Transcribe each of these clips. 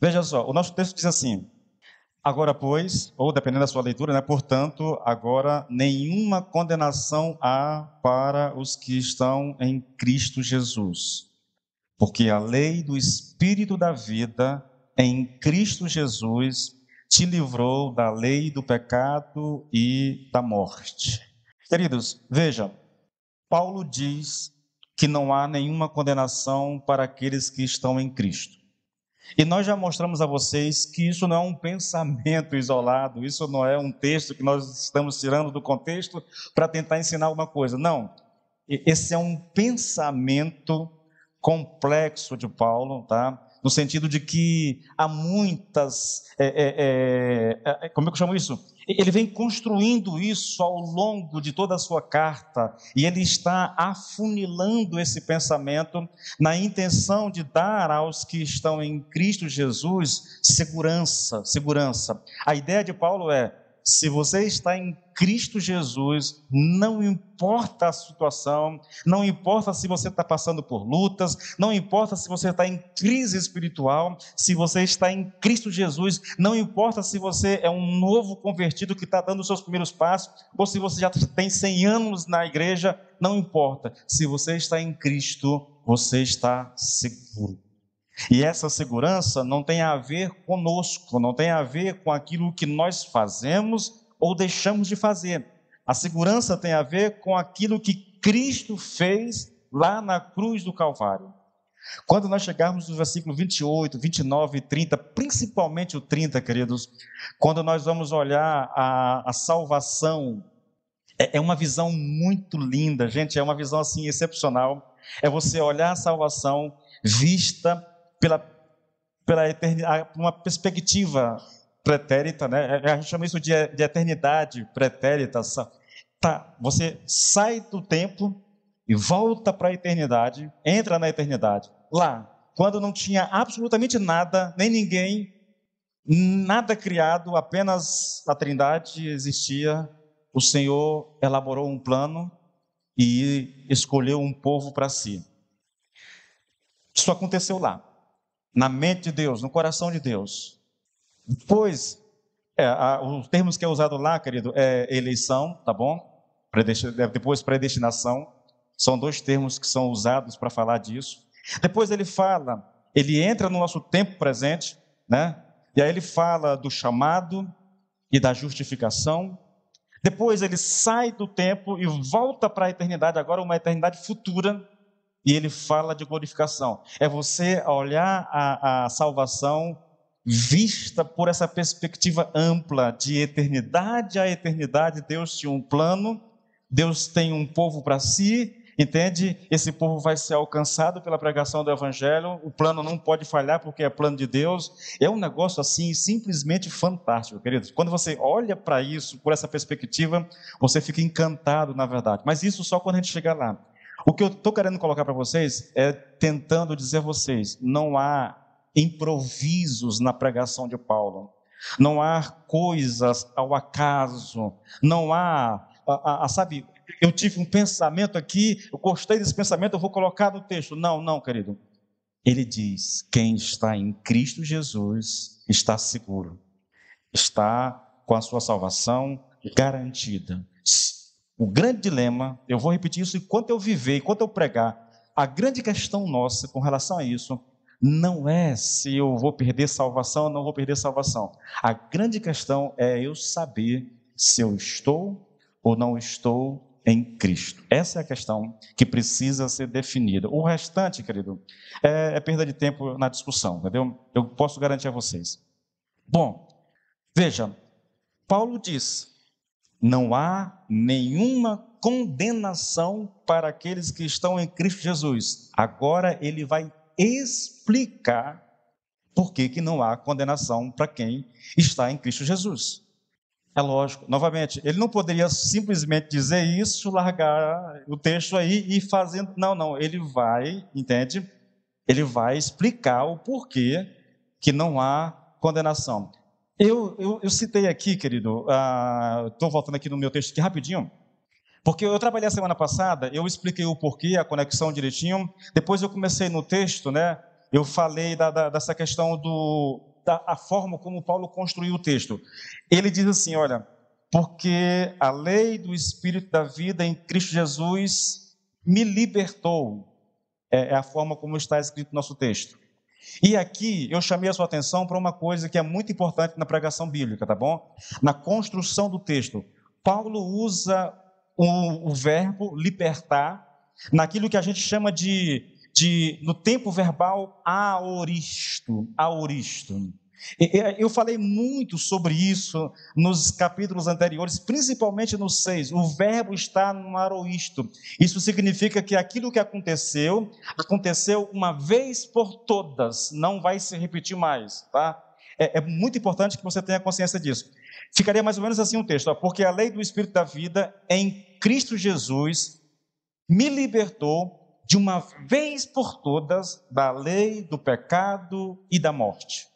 Veja só, o nosso texto diz assim: agora, pois, ou dependendo da sua leitura, né? Portanto, agora nenhuma condenação há para os que estão em Cristo Jesus. Porque a lei do Espírito da vida em Cristo Jesus te livrou da lei do pecado e da morte. Queridos, vejam, Paulo diz que não há nenhuma condenação para aqueles que estão em Cristo. E nós já mostramos a vocês que isso não é um pensamento isolado, isso não é um texto que nós estamos tirando do contexto para tentar ensinar alguma coisa. Não, esse é um pensamento complexo de Paulo, tá? No sentido de que há muitas, como é que eu chamo isso? Ele vem construindo isso ao longo de toda a sua carta, e ele está afunilando esse pensamento na intenção de dar aos que estão em Cristo Jesus segurança. A ideia de Paulo é: se você está em Cristo Jesus, não importa a situação, não importa se você está passando por lutas, não importa se você está em crise espiritual, se você está em Cristo Jesus, não importa se você é um novo convertido que está dando os seus primeiros passos, ou se você já tem 100 anos na igreja, não importa. Se você está em Cristo, você está seguro. E essa segurança não tem a ver conosco, não tem a ver com aquilo que nós fazemos ou deixamos de fazer. A segurança tem a ver com aquilo que Cristo fez lá na cruz do Calvário. Quando nós chegarmos no versículo 28, 29 e 30, principalmente o 30, queridos, quando nós vamos olhar a salvação, é uma visão muito linda, gente, é uma visão assim excepcional. É você olhar a salvação vista pela, pela eternidade, uma perspectiva pretérita, né? A gente chama isso de eternidade pretérita. Tá, você sai do tempo e volta para a eternidade, entra na eternidade. Lá, quando não tinha absolutamente nada, nem ninguém, nada criado, apenas a Trindade existia, o Senhor elaborou um plano e escolheu um povo para si. Isso aconteceu lá, na mente de Deus, no coração de Deus. Depois, os termos que é usado lá, querido, é eleição, tá bom? Depois predestinação, são dois termos que são usados para falar disso. Depois ele fala, ele entra no nosso tempo presente, né? E aí ele fala do chamado e da justificação. Depois ele sai do tempo e volta para a eternidade, agora uma eternidade futura, e ele fala de glorificação. É você olhar a salvação vista por essa perspectiva ampla, de eternidade a eternidade. Deus tinha um plano, Deus tem um povo para si, entende? Esse povo vai ser alcançado pela pregação do Evangelho, o plano não pode falhar porque é plano de Deus. É um negócio assim, simplesmente fantástico, queridos. Quando você olha para isso, por essa perspectiva, você fica encantado, na verdade. Mas isso só quando a gente chegar lá. O que eu estou querendo colocar para vocês é tentando dizer a vocês: não há improvisos na pregação de Paulo, não há coisas ao acaso, não há, sabe, eu tive um pensamento aqui, eu gostei desse pensamento, eu vou colocar no texto. Não, não, querido. Ele diz: quem está em Cristo Jesus está seguro, está com a sua salvação garantida. O grande dilema, eu vou repetir isso enquanto eu viver, enquanto eu pregar, a grande questão nossa com relação a isso, não é se eu vou perder salvação ou não vou perder salvação. A grande questão é eu saber se eu estou ou não estou em Cristo. Essa é a questão que precisa ser definida. O restante, querido, é perda de tempo na discussão, entendeu? Eu posso garantir a vocês. Bom, veja, Paulo diz: não há nenhuma condenação para aqueles que estão em Cristo Jesus. Agora ele vai explicar por que não há condenação para quem está em Cristo Jesus. É lógico, novamente, ele não poderia simplesmente dizer isso, largar o texto aí e fazendo. Não, ele vai, entende? Ele vai explicar o porquê que não há condenação. Eu citei aqui, querido, estou voltando aqui no meu texto aqui rapidinho, porque eu trabalhei a semana passada, eu expliquei o porquê, a conexão direitinho, depois eu comecei no texto, né? eu falei dessa questão da forma como Paulo construiu o texto. Ele diz assim, olha, porque a lei do Espírito da vida em Cristo Jesus me libertou. É a forma como está escrito no nosso texto. E aqui eu chamei a sua atenção para uma coisa que é muito importante na pregação bíblica, tá bom? Na construção do texto. Paulo usa o verbo libertar naquilo que a gente chama no tempo verbal, aoristo. Eu falei muito sobre isso nos capítulos anteriores, principalmente no 6. O verbo está no aroisto. Isso significa que aquilo que aconteceu uma vez por todas, não vai se repetir mais, tá? É muito importante que você tenha consciência disso. Ficaria mais ou menos assim o texto, ó, porque a lei do Espírito da vida em Cristo Jesus me libertou de uma vez por todas da lei, do pecado e da morte.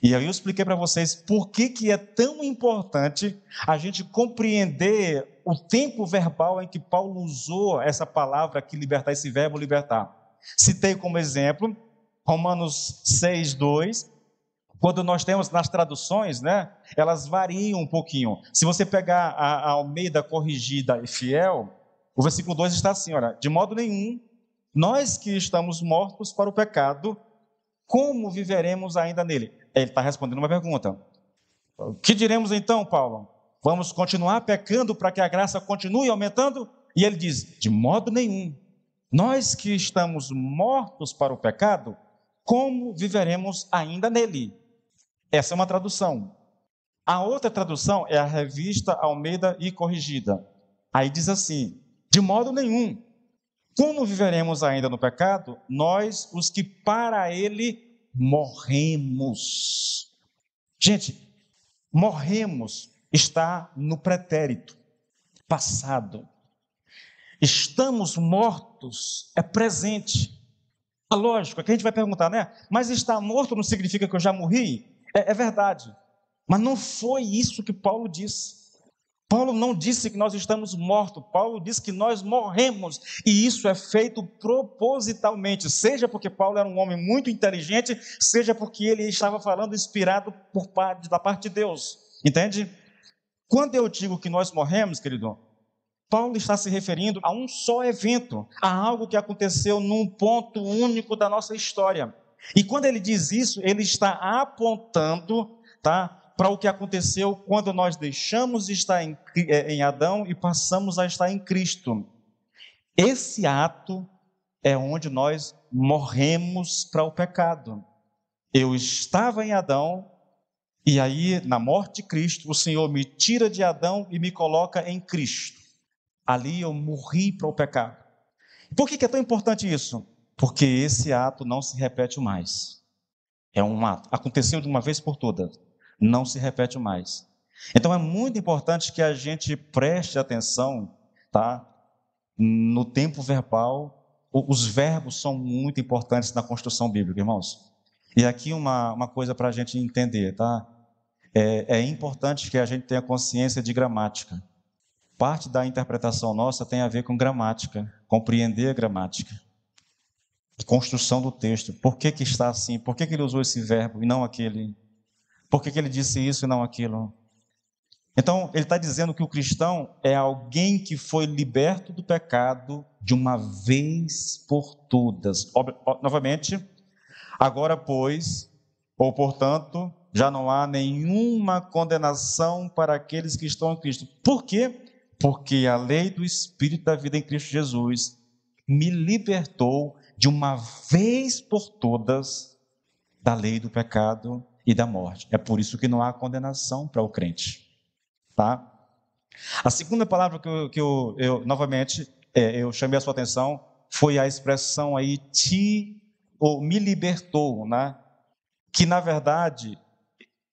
E aí eu expliquei para vocês por que é tão importante a gente compreender o tempo verbal em que Paulo usou essa palavra aqui, libertar, esse verbo libertar. Citei como exemplo Romanos 6:2, quando nós temos nas traduções, né, elas variam um pouquinho. Se você pegar a Almeida Corrigida e Fiel, o versículo 2 está assim, olha, de modo nenhum, nós que estamos mortos para o pecado, como viveremos ainda nele? Ele está respondendo uma pergunta. O que diremos então, Paulo? Vamos continuar pecando para que a graça continue aumentando? E ele diz, de modo nenhum. Nós que estamos mortos para o pecado, como viveremos ainda nele? Essa é uma tradução. A outra tradução é a Revista Almeida e Corrigida. Aí diz assim, de modo nenhum. Como viveremos ainda no pecado? Nós, os que para ele morremos. Gente, morremos está no pretérito, passado. Estamos mortos é presente. Lógico, aqui a gente vai perguntar, né? Mas estar morto não significa que eu já morri? É verdade. Mas não foi isso que Paulo disse. Paulo não disse que nós estamos mortos, Paulo disse que nós morremos, e isso é feito propositalmente, seja porque Paulo era um homem muito inteligente, seja porque ele estava falando inspirado da parte de Deus, entende? Quando eu digo que nós morremos, querido, Paulo está se referindo a um só evento, a algo que aconteceu num ponto único da nossa história, e quando ele diz isso, ele está apontando, tá? Para o que aconteceu quando nós deixamos de estar em Adão e passamos a estar em Cristo. Esse ato é onde nós morremos para o pecado. Eu estava em Adão, e aí, na morte de Cristo, o Senhor me tira de Adão e me coloca em Cristo. Ali eu morri para o pecado. Por que é tão importante isso? Porque esse ato não se repete mais. É um ato, aconteceu de uma vez por todas. Não se repete mais. Então é muito importante que a gente preste atenção, tá? No tempo verbal, os verbos são muito importantes na construção bíblica, irmãos. E aqui uma coisa para a gente entender, tá? É importante que a gente tenha consciência de gramática. Parte da interpretação nossa tem a ver com gramática, compreender a gramática. Construção do texto. Por que está assim? Por que ele usou esse verbo e não aquele? Por que ele disse isso e não aquilo? Então, ele está dizendo que o cristão é alguém que foi liberto do pecado de uma vez por todas. Novamente, agora, pois, ou portanto, já não há nenhuma condenação para aqueles que estão em Cristo. Por quê? Porque a lei do Espírito da vida em Cristo Jesus me libertou de uma vez por todas da lei do pecado e da morte. É por isso que não há condenação para o crente, tá? A segunda palavra que eu novamente, eu chamei a sua atenção, foi a expressão aí, ou me libertou, né? Que na verdade,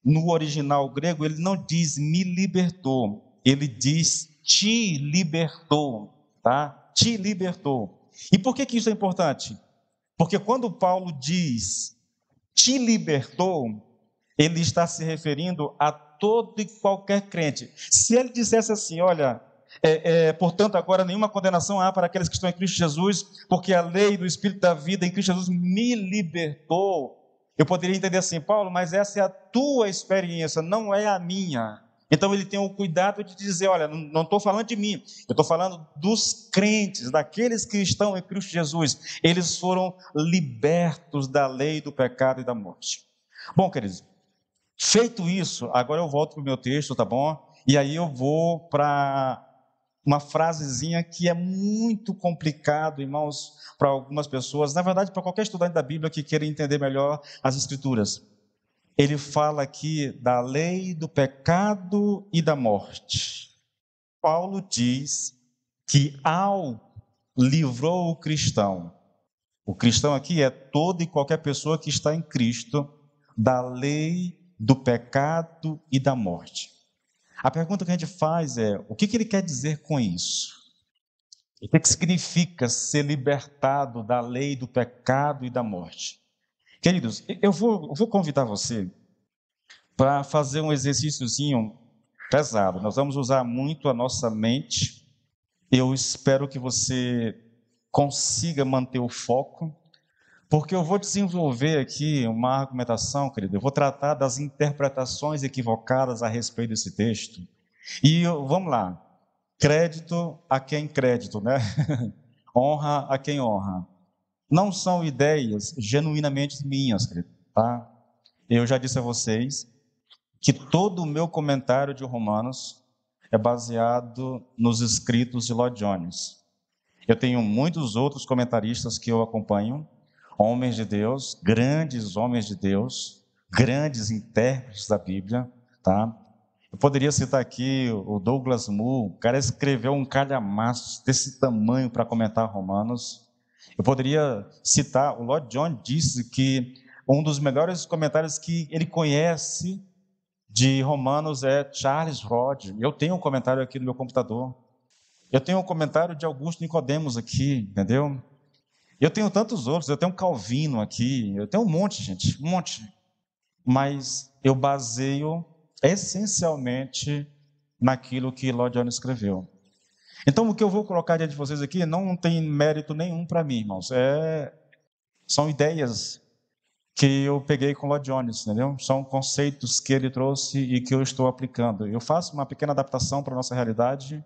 no original grego, ele não diz me libertou, ele diz te libertou, tá? Te libertou. E por que isso é importante? Porque quando Paulo diz te libertou, ele está se referindo a todo e qualquer crente. Se ele dissesse assim, olha, Portanto, agora nenhuma condenação há para aqueles que estão em Cristo Jesus, porque a lei do Espírito da vida em Cristo Jesus me libertou. Eu poderia entender assim, Paulo, mas essa é a tua experiência, não é a minha. Então ele tem o cuidado de dizer, olha, não estou falando de mim, eu estou falando dos crentes, daqueles que estão em Cristo Jesus. Eles foram libertos da lei do pecado e da morte. Bom, queridos, feito isso, agora eu volto para o meu texto, tá bom? E aí eu vou para uma frasezinha que é muito complicado, irmãos, para algumas pessoas, na verdade, para qualquer estudante da Bíblia que queira entender melhor as Escrituras. Ele fala aqui da lei do pecado e da morte. Paulo diz que ao livrou o cristão aqui é toda e qualquer pessoa que está em Cristo, da lei do pecado e da morte. A pergunta que a gente faz é, o que ele quer dizer com isso? O que significa ser libertado da lei do pecado e da morte? Queridos, eu vou convidar você para fazer um exercíciozinho pesado. Nós vamos usar muito a nossa mente. Eu espero que você consiga manter o foco, porque eu vou desenvolver aqui uma argumentação, querido. Eu vou tratar das interpretações equivocadas a respeito desse texto. E vamos lá. Crédito a quem crédito, né? Honra a quem honra. Não são ideias genuinamente minhas, querido, tá? Eu já disse a vocês que todo o meu comentário de Romanos é baseado nos escritos de Lloyd Jones. Eu tenho muitos outros comentaristas que eu acompanho, homens de Deus, grandes homens de Deus, grandes intérpretes da Bíblia, tá? Eu poderia citar aqui o Douglas Moo, o cara escreveu um calhamaço desse tamanho para comentar Romanos. Eu poderia citar, o Lloyd Jones disse que um dos melhores comentários que ele conhece de Romanos é Charles Rod. Eu tenho um comentário aqui no meu computador. Eu tenho um comentário de Augusto Nicodemos aqui, entendeu? Eu tenho tantos outros, eu tenho um Calvino aqui, eu tenho um monte, gente, um monte. Mas eu baseio essencialmente naquilo que Lloyd Jones escreveu. Então, o que eu vou colocar diante de vocês aqui não tem mérito nenhum para mim, irmãos. São ideias que eu peguei com Lloyd Jones, entendeu? São conceitos que ele trouxe e que eu estou aplicando. Eu faço uma pequena adaptação para a nossa realidade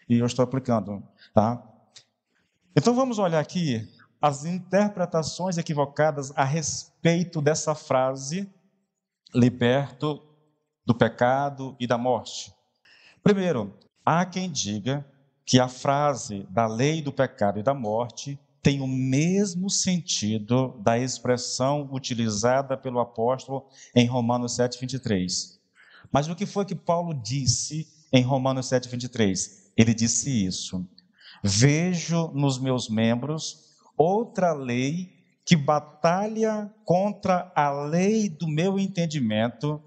e eu estou aplicando, tá? Então, vamos olhar aqui as interpretações equivocadas a respeito dessa frase, liberto do pecado e da morte. Primeiro, há quem diga que a frase da lei do pecado e da morte tem o mesmo sentido da expressão utilizada pelo apóstolo em Romanos 7:23. Mas o que foi que Paulo disse em Romanos 7:23? Ele disse isso: vejo nos meus membros outra lei que batalha contra a lei do meu entendimento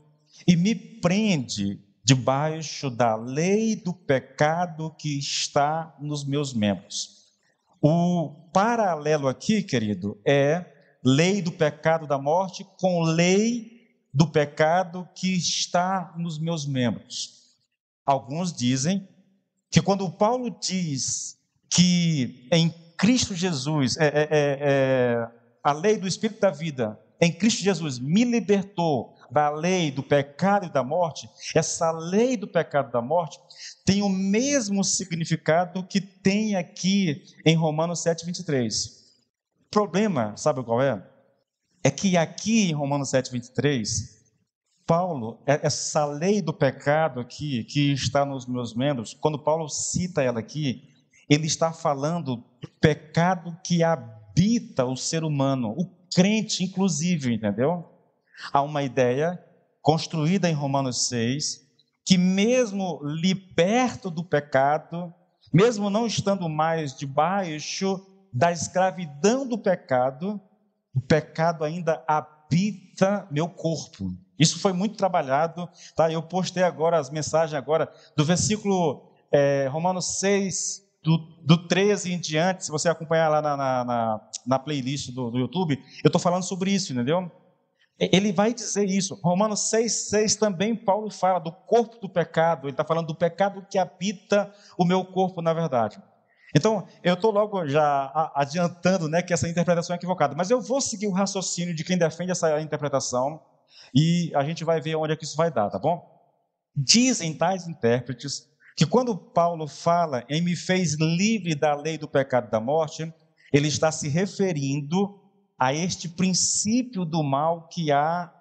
e me prende debaixo da lei do pecado que está nos meus membros. O paralelo aqui, querido, é lei do pecado da morte com lei do pecado que está nos meus membros. Alguns dizem que quando Paulo diz que em Cristo Jesus, a lei do Espírito da vida, em Cristo Jesus me libertou da lei do pecado e da morte, essa lei do pecado e da morte tem o mesmo significado que tem aqui em Romanos 7:23. O problema, sabe qual é? É que aqui em Romanos 7:23, Paulo, essa lei do pecado aqui, que está nos meus membros, quando Paulo cita ela aqui, ele está falando do pecado que habita o ser humano, o crente inclusive, entendeu? Há uma ideia construída em Romanos 6, que mesmo liberto do pecado, mesmo não estando mais debaixo da escravidão do pecado, o pecado ainda habita meu corpo. Isso foi muito trabalhado, tá? Eu postei agora as mensagens agora do versículo Romanos 6, do 13 em diante, se você acompanhar lá na playlist do YouTube, eu estou falando sobre isso, entendeu? Ele vai dizer isso. Romanos 6,6 também Paulo fala do corpo do pecado. Ele está falando do pecado que habita o meu corpo, na verdade. Então, eu estou logo já adiantando, né, que essa interpretação é equivocada. Mas eu vou seguir o raciocínio de quem defende essa interpretação e a gente vai ver onde é que isso vai dar, tá bom? Dizem tais intérpretes que quando Paulo fala em me fez livre da lei do pecado e da morte, ele está se referindo a este princípio do mal que há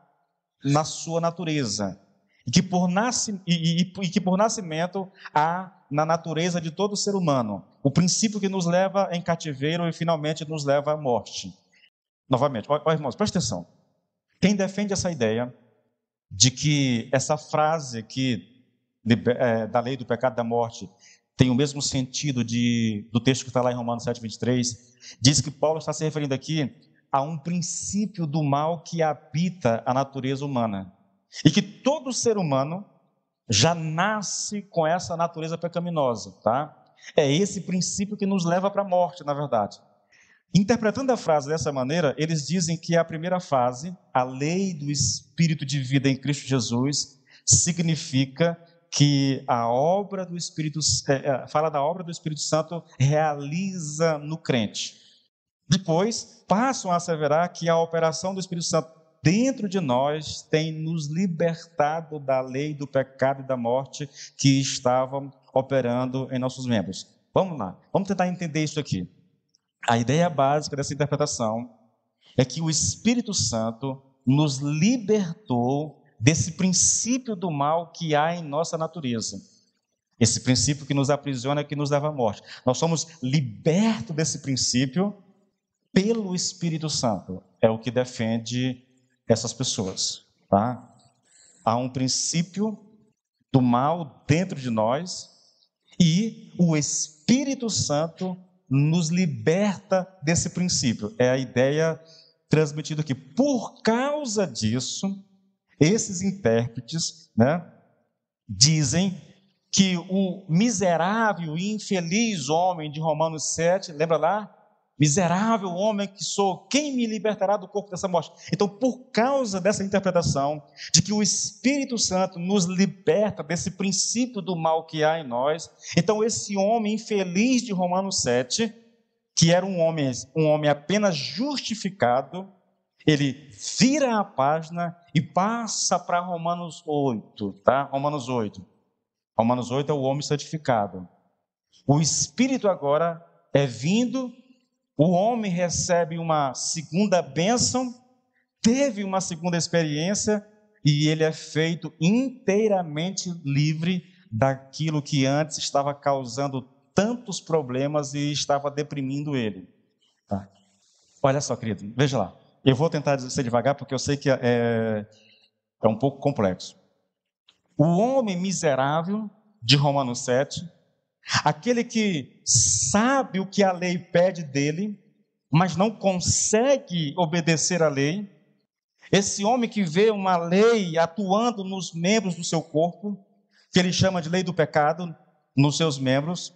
na sua natureza, e que por nascimento há na natureza de todo ser humano, o princípio que nos leva em cativeiro e finalmente nos leva à morte. Novamente, ó, irmãos, presta atenção. Quem defende essa ideia de que essa frase aqui da lei do pecado e da morte tem o mesmo sentido do texto que está lá em Romanos 7,23, diz que Paulo está se referindo aqui a um princípio do mal que habita a natureza humana. E que todo ser humano já nasce com essa natureza pecaminosa, tá? É esse princípio que nos leva para a morte, na verdade. Interpretando a frase dessa maneira, eles dizem que a primeira fase, a lei do Espírito de vida em Cristo Jesus, significa que a obra do Espírito, fala da obra do Espírito Santo realiza no crente. Depois, passam a asseverar que a operação do Espírito Santo dentro de nós tem nos libertado da lei do pecado e da morte que estavam operando em nossos membros. Vamos lá, vamos tentar entender isso aqui. A ideia básica dessa interpretação é que o Espírito Santo nos libertou desse princípio do mal que há em nossa natureza. Esse princípio que nos aprisiona, que nos leva à morte. Nós somos libertos desse princípio pelo Espírito Santo, é o que defende essas pessoas, tá? Há um princípio do mal dentro de nós e o Espírito Santo nos liberta desse princípio. É a ideia transmitida aqui. Por causa disso, esses intérpretes, né, dizem que o miserável e infeliz homem de Romanos 7, lembra lá? Miserável homem que sou, quem me libertará do corpo dessa morte? Então, por causa dessa interpretação, de que o Espírito Santo nos liberta desse princípio do mal que há em nós, então esse homem infeliz de Romanos 7, que era um homem apenas justificado, ele vira a página e passa para Romanos 8, tá? Romanos 8. Romanos 8 é o homem santificado. O Espírito agora é vindo. O homem recebe uma segunda bênção, teve uma segunda experiência e ele é feito inteiramente livre daquilo que antes estava causando tantos problemas e estava deprimindo ele. Tá? Olha só, querido, veja lá. Eu vou tentar ser devagar porque eu sei que é um pouco complexo. O homem miserável de Romanos 7, aquele que sabe o que a lei pede dele, mas não consegue obedecer à lei. Esse homem que vê uma lei atuando nos membros do seu corpo, que ele chama de lei do pecado, nos seus membros.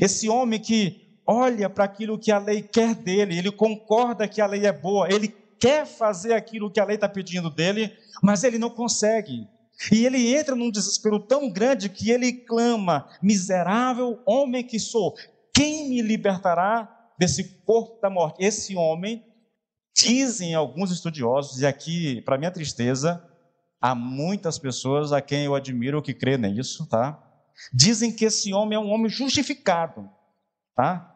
Esse homem que olha para aquilo que a lei quer dele, ele concorda que a lei é boa, ele quer fazer aquilo que a lei está pedindo dele, mas ele não consegue. E ele entra num desespero tão grande que ele clama: miserável homem que sou, quem me libertará desse corpo da morte? Esse homem, dizem alguns estudiosos, e aqui, para minha tristeza, há muitas pessoas a quem eu admiro que crê nisso, tá? Dizem que esse homem é um homem justificado, tá?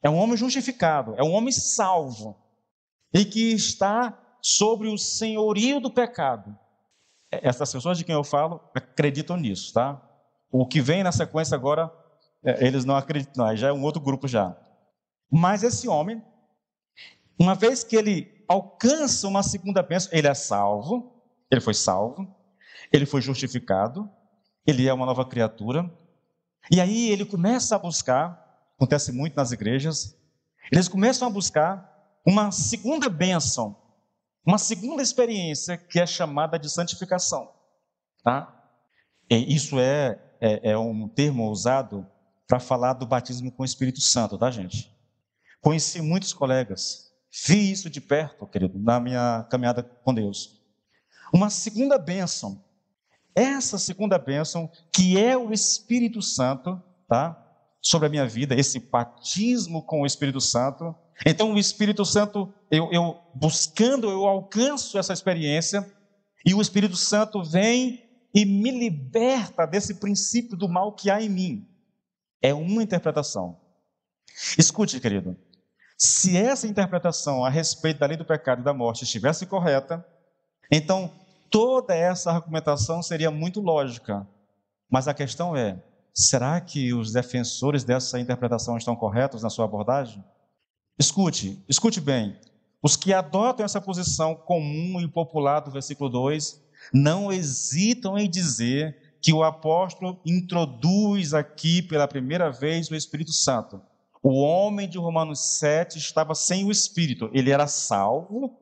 É um homem justificado, é um homem salvo, e que está sobre o senhorio do pecado. Essas pessoas de quem eu falo acreditam nisso, tá? O que vem na sequência agora, eles não acreditam, não, já é um outro grupo já. Mas esse homem, uma vez que ele alcança uma segunda bênção, ele é salvo, ele foi justificado, ele é uma nova criatura, e aí ele começa a buscar, acontece muito nas igrejas, eles começam a buscar uma segunda bênção, uma segunda experiência que é chamada de santificação, tá? E isso é um termo usado para falar do batismo com o Espírito Santo, tá, gente? Conheci muitos colegas, vi isso de perto, querido, na minha caminhada com Deus. uma segunda bênção. Essa segunda bênção, que é o Espírito Santo, tá? Sobre a minha vida, esse batismo com o Espírito Santo. Então, o Espírito Santo, eu buscando, eu alcanço essa experiência, e o Espírito Santo vem e me liberta desse princípio do mal que há em mim. É uma interpretação. Escute, querido, se essa interpretação a respeito da lei do pecado e da morte estivesse correta, então toda essa argumentação seria muito lógica. Mas a questão é, será que os defensores dessa interpretação estão corretos na sua abordagem? Escute bem. Os que adotam essa posição comum e popular do versículo 2, não hesitam em dizer que o apóstolo introduz aqui pela primeira vez o Espírito Santo. O homem de Romanos 7 estava sem o Espírito. Ele era salvo,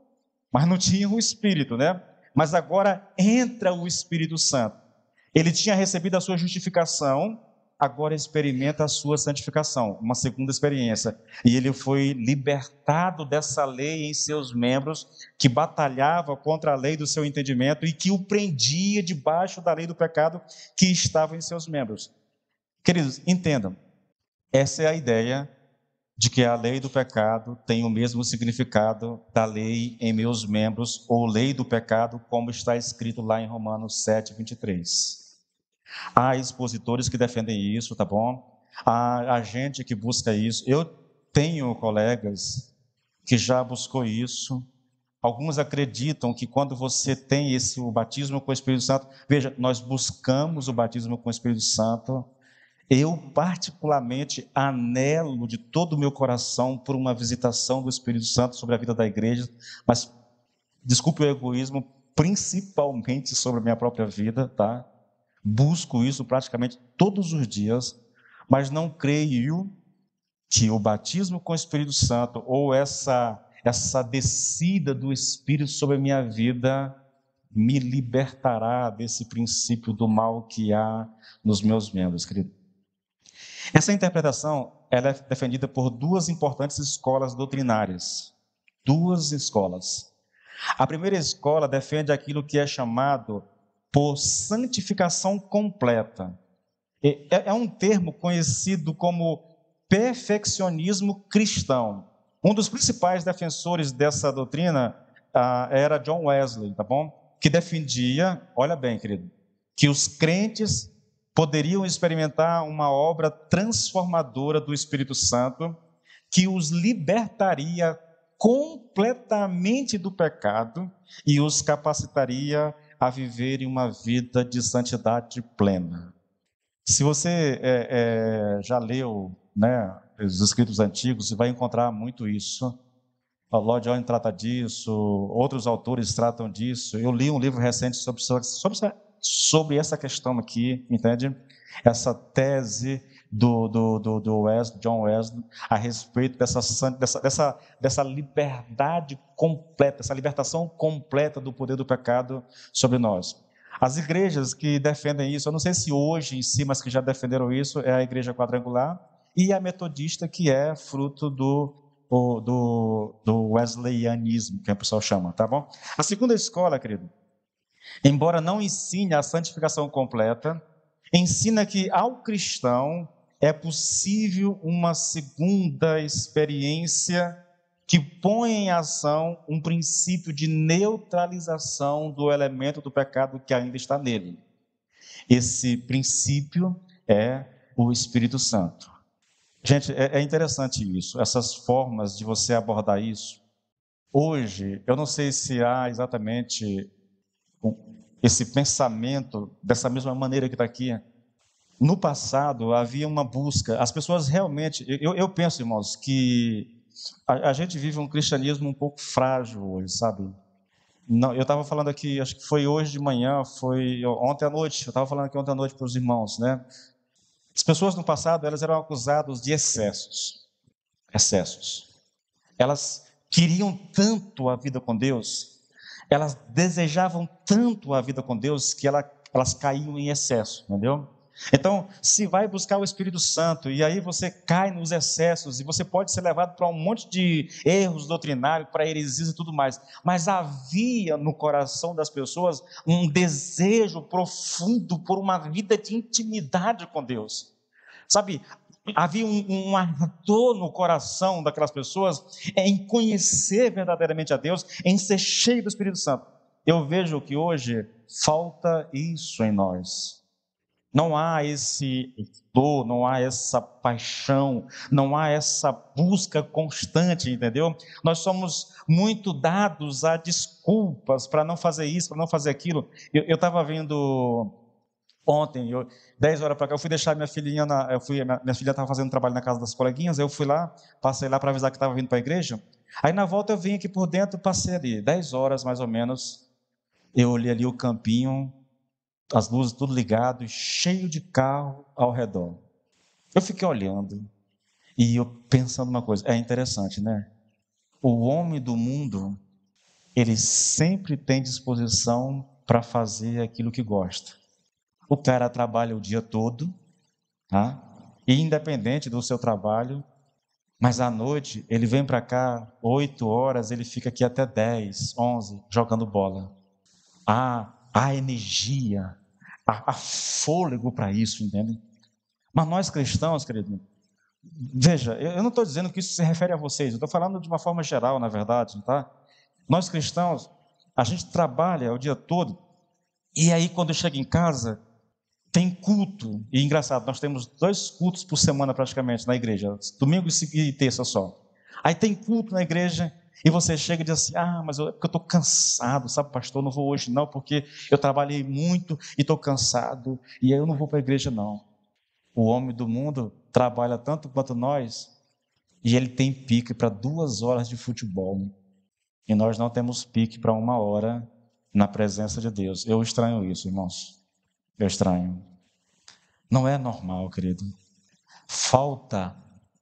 mas não tinha o Espírito, né? Mas agora entra o Espírito Santo. Ele tinha recebido a sua justificação, agora experimenta a sua santificação, uma segunda experiência. E ele foi libertado dessa lei em seus membros, que batalhava contra a lei do seu entendimento e que o prendia debaixo da lei do pecado que estava em seus membros. Queridos, entendam, essa é a ideia de que a lei do pecado tem o mesmo significado da lei em meus membros, ou lei do pecado, como está escrito lá em Romanos 7, 23. Há expositores que defendem isso, tá bom? Há gente que busca isso. Eu tenho colegas que já buscou isso. Alguns acreditam que quando você tem o batismo com o Espírito Santo, veja, nós buscamos o batismo com o Espírito Santo. Eu particularmente anelo de todo o meu coração por uma visitação do Espírito Santo sobre a vida da igreja, mas, desculpe o egoísmo, principalmente sobre a minha própria vida, tá? Busco isso praticamente todos os dias, mas não creio que o batismo com o Espírito Santo ou essa descida do Espírito sobre a minha vida me libertará desse princípio do mal que há nos meus membros, querido. Essa interpretação ela é defendida por duas importantes escolas doutrinárias. Duas escolas. A primeira escola defende aquilo que é chamado por santificação completa. É um termo conhecido como perfeccionismo cristão. Um dos principais defensores dessa doutrina era John Wesley, tá bom? Que defendia, olha bem, querido, que os crentes poderiam experimentar uma obra transformadora do Espírito Santo, que os libertaria completamente do pecado e os capacitaria a viverem uma vida de santidade plena. Se você já leu, né, os escritos antigos, você vai encontrar muito isso. O Lloyd Jones trata disso, outros autores tratam disso. Eu li um livro recente sobre essa questão aqui, entende? Essa tese do John Wesley a respeito dessa liberdade completa, essa libertação completa do poder do pecado sobre nós. As igrejas que defendem isso, eu não sei se hoje em si, mas que já defenderam isso, é a igreja quadrangular e a metodista, que é fruto do wesleyanismo, que o pessoal chama, tá bom? A segunda escola, querido, embora não ensine a santificação completa, ensina que ao cristão é possível uma segunda experiência que põe em ação um princípio de neutralização do elemento do pecado que ainda está nele. Esse princípio é o Espírito Santo. Gente, é interessante isso, essas formas de você abordar isso. Hoje, eu não sei se há exatamente esse pensamento dessa mesma maneira que está aqui. No passado, havia uma busca, as pessoas realmente, eu penso, irmãos, que a gente vive um cristianismo um pouco frágil hoje, sabe? Não, eu estava falando aqui, acho que foi hoje de manhã, foi ontem à noite, eu estava falando aqui ontem à noite para os irmãos, né? As pessoas no passado, elas eram acusadas de excessos. Elas queriam tanto a vida com Deus, elas desejavam tanto a vida com Deus, que elas caíam em excesso, entendeu? Então, se vai buscar o Espírito Santo, e aí você cai nos excessos, e você pode ser levado para um monte de erros doutrinários, para heresias e tudo mais, mas havia no coração das pessoas um desejo profundo por uma vida de intimidade com Deus, sabe? Havia um ardor no coração daquelas pessoas em conhecer verdadeiramente a Deus, em ser cheio do Espírito Santo. Eu vejo que hoje falta isso em nós. Não há esse dor, não há essa paixão, não há essa busca constante, entendeu? Nós somos muito dados a desculpas para não fazer isso, para não fazer aquilo. Eu estava vendo ontem, 10 horas para cá, eu fui deixar minha filhinha, minha filha estava fazendo trabalho na casa das coleguinhas, eu fui lá, passei lá para avisar que estava vindo para a igreja. Aí na volta eu vim aqui por dentro, passei ali, 10 horas mais ou menos, eu olhei ali o campinho, as luzes tudo ligado, cheio de carro ao redor. Eu fiquei olhando e eu pensando uma coisa, é interessante, né? O homem do mundo, ele sempre tem disposição para fazer aquilo que gosta. O cara trabalha o dia todo, tá? E independente do seu trabalho, mas à noite ele vem para cá, 8 horas, ele fica aqui até 10, 11, jogando bola. Há energia, há fôlego para isso, entende? Mas nós cristãos, querido, veja, eu não estou dizendo que isso se refere a vocês, eu estou falando de uma forma geral, na verdade, tá? Nós cristãos, a gente trabalha o dia todo, e aí quando chega em casa, tem culto, e engraçado, nós temos 2 cultos por semana praticamente na igreja, domingo e terça só. Aí tem culto na igreja, e você chega e diz assim, mas eu estou cansado, sabe pastor, não vou hoje não, porque eu trabalhei muito e estou cansado, e aí eu não vou para a igreja não. O homem do mundo trabalha tanto quanto nós, e ele tem pique para 2 horas de futebol, e nós não temos pique para 1 hora na presença de Deus. Eu estranho isso, irmãos. Eu estranho. Não é normal, querido. Falta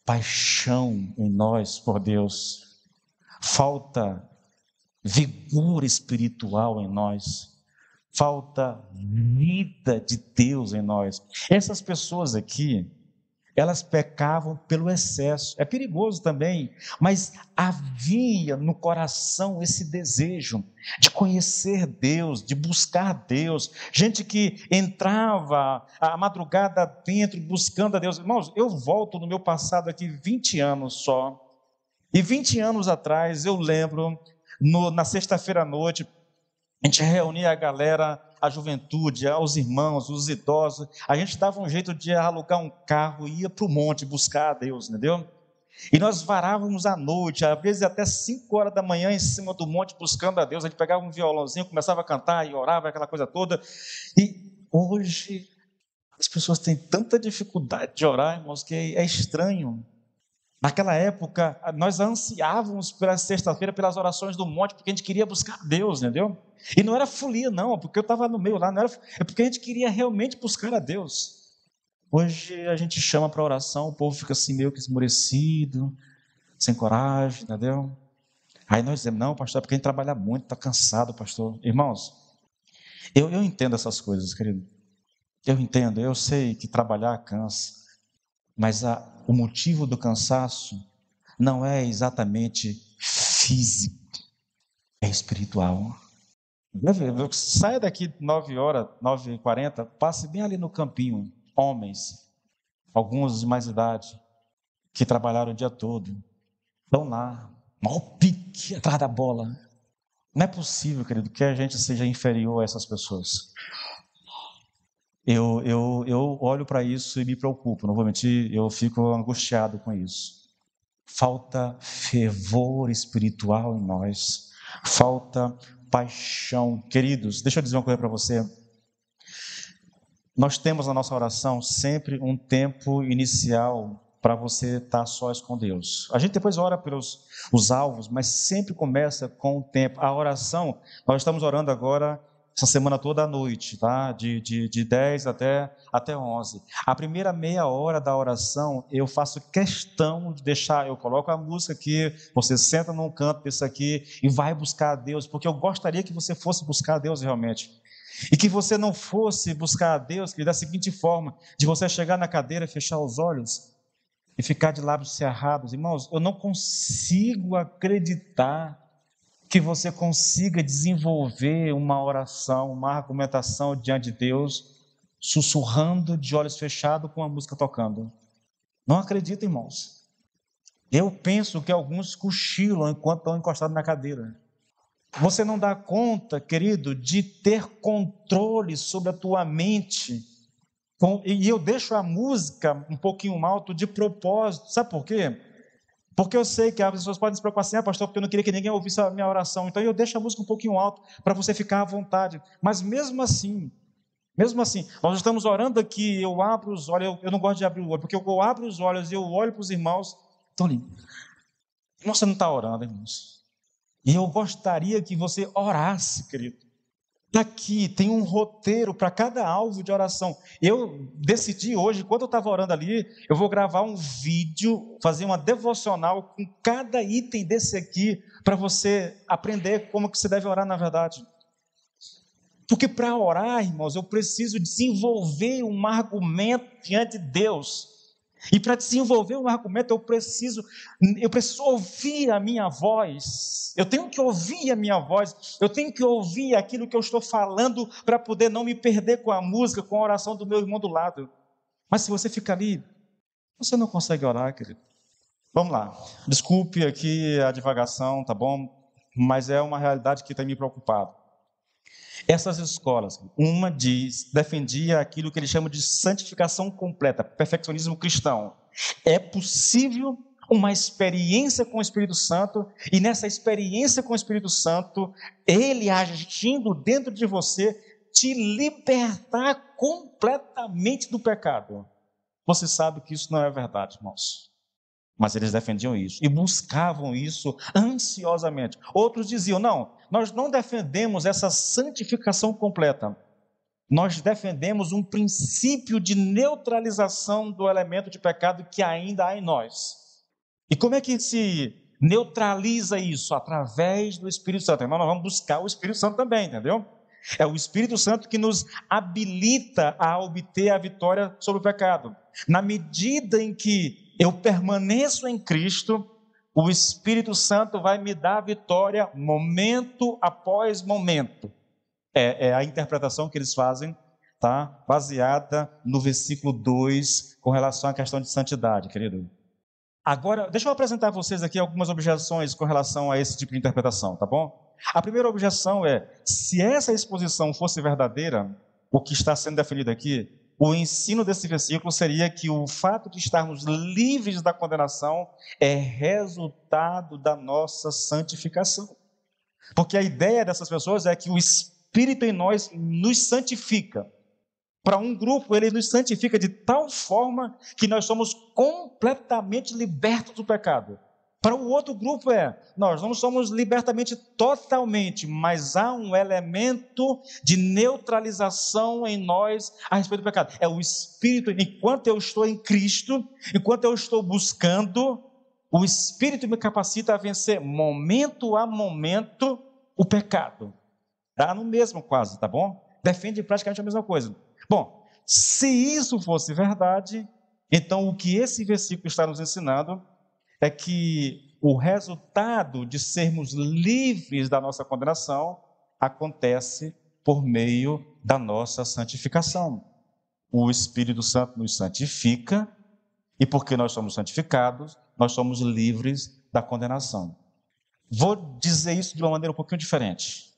paixão em nós por Deus. Falta vigor espiritual em nós. Falta vida de Deus em nós. Essas pessoas aqui, elas pecavam pelo excesso. É perigoso também, mas havia no coração esse desejo de conhecer Deus, de buscar Deus. Gente que entrava a madrugada dentro buscando a Deus. Irmãos, eu volto no meu passado aqui 20 anos só. E 20 anos atrás eu lembro, na sexta-feira à noite, a gente reunia a galera, a juventude, os irmãos, os idosos. A gente dava um jeito de alugar um carro e ia para o monte buscar a Deus, entendeu? E nós varávamos à noite, às vezes até 5 horas da manhã em cima do monte buscando a Deus. A gente pegava um violãozinho, começava a cantar e orava, aquela coisa toda. E hoje as pessoas têm tanta dificuldade de orar, irmãos, que é estranho. Naquela época, nós ansiávamos pela sexta-feira, pelas orações do monte, porque a gente queria buscar Deus, entendeu? E não era folia, não, porque eu estava no meio lá, não era, é porque a gente queria realmente buscar a Deus. Hoje a gente chama para oração, o povo fica assim meio que esmorecido, sem coragem, entendeu? Aí nós dizemos, não, pastor, é porque a gente trabalha muito, está cansado, pastor. Irmãos, eu entendo essas coisas, querido. Eu entendo, eu sei que trabalhar cansa, mas o motivo do cansaço não é exatamente físico, é espiritual. Saia daqui 9 horas, 9h40, passe bem ali no campinho, homens, alguns de mais idade, que trabalharam o dia todo, estão lá, mal pique atrás da bola. Não é possível, querido, que a gente seja inferior a essas pessoas. Eu olho para isso e me preocupo, não vou mentir, eu fico angustiado com isso. Falta fervor espiritual em nós, falta paixão. Queridos, deixa eu dizer uma coisa para você. Nós temos na nossa oração sempre um tempo inicial para você estar sós com Deus. A gente depois ora pelos os alvos, mas sempre começa com o tempo. A oração, nós estamos orando agora essa semana toda à noite, tá? De 10 até 11. A primeira meia hora da oração, eu faço questão de deixar, eu coloco a música aqui, você senta num canto desse aqui e vai buscar a Deus, porque eu gostaria que você fosse buscar a Deus realmente. E que você não fosse buscar a Deus, que da seguinte forma, de você chegar na cadeira, fechar os olhos e ficar de lábios cerrados. Irmãos, eu não consigo acreditar que você consiga desenvolver uma oração, uma argumentação diante de Deus, sussurrando de olhos fechados com a música tocando. Não acredito, irmãos. Eu penso que alguns cochilam enquanto estão encostados na cadeira. Você não dá conta, querido, de ter controle sobre a tua mente. E eu deixo a música um pouquinho alto de propósito. Sabe por quê? Porque eu sei que as pessoas podem se preocupar assim, pastor, porque eu não queria que ninguém ouvisse a minha oração. Então eu deixo a música um pouquinho alto para você ficar à vontade. Mas mesmo assim, nós estamos orando aqui, eu abro os olhos, eu não gosto de abrir o olho, porque eu abro os olhos e eu olho para os irmãos, estão ali. Você não está orando, irmãos. E eu gostaria que você orasse, querido. Aqui tem um roteiro para cada alvo de oração. Eu decidi hoje, quando eu estava orando ali, eu vou gravar um vídeo, fazer uma devocional com cada item desse aqui, para você aprender como que você deve orar na verdade. Porque para orar, irmãos, eu preciso desenvolver um argumento diante de Deus. E para desenvolver um argumento, eu preciso ouvir a minha voz. Eu tenho que ouvir a minha voz. Eu tenho que ouvir aquilo que eu estou falando para poder não me perder com a música, com a oração do meu irmão do lado. Mas se você fica ali, você não consegue orar, querido. Vamos lá. Desculpe aqui a divagação, tá bom? Mas é uma realidade que tem me preocupado. Essas escolas, uma defendia aquilo que eles chamam de santificação completa, perfeccionismo cristão. É possível uma experiência com o Espírito Santo, e nessa experiência com o Espírito Santo, ele agindo dentro de você, te libertar completamente do pecado. Você sabe que isso não é verdade, irmãos. Mas eles defendiam isso e buscavam isso ansiosamente. Outros diziam, não, nós não defendemos essa santificação completa. Nós defendemos um princípio de neutralização do elemento de pecado que ainda há em nós. E como é que se neutraliza isso? Através do Espírito Santo. Então nós vamos buscar o Espírito Santo também, entendeu? É o Espírito Santo que nos habilita a obter a vitória sobre o pecado. Na medida em que eu permaneço em Cristo, o Espírito Santo vai me dar a vitória momento após momento. É a interpretação que eles fazem, tá? Baseada no versículo 2, com relação à questão de santidade, querido. Agora, deixa eu apresentar a vocês aqui algumas objeções com relação a esse tipo de interpretação, tá bom? A primeira objeção é, se essa exposição fosse verdadeira, o que está sendo definido aqui, o ensino desse versículo seria que o fato de estarmos livres da condenação é resultado da nossa santificação. Porque a ideia dessas pessoas é que o Espírito em nós nos santifica. Para um grupo, ele nos santifica de tal forma que nós somos completamente libertos do pecado. Para o outro grupo nós não somos libertamente totalmente, mas há um elemento de neutralização em nós a respeito do pecado. É o Espírito, enquanto eu estou em Cristo, enquanto eu estou buscando, o Espírito me capacita a vencer momento a momento o pecado. Dá no mesmo quase, tá bom? Defende praticamente a mesma coisa. Bom, se isso fosse verdade, então o que esse versículo está nos ensinando é que o resultado de sermos livres da nossa condenação acontece por meio da nossa santificação. O Espírito Santo nos santifica, e porque nós somos santificados, nós somos livres da condenação. Vou dizer isso de uma maneira um pouquinho diferente.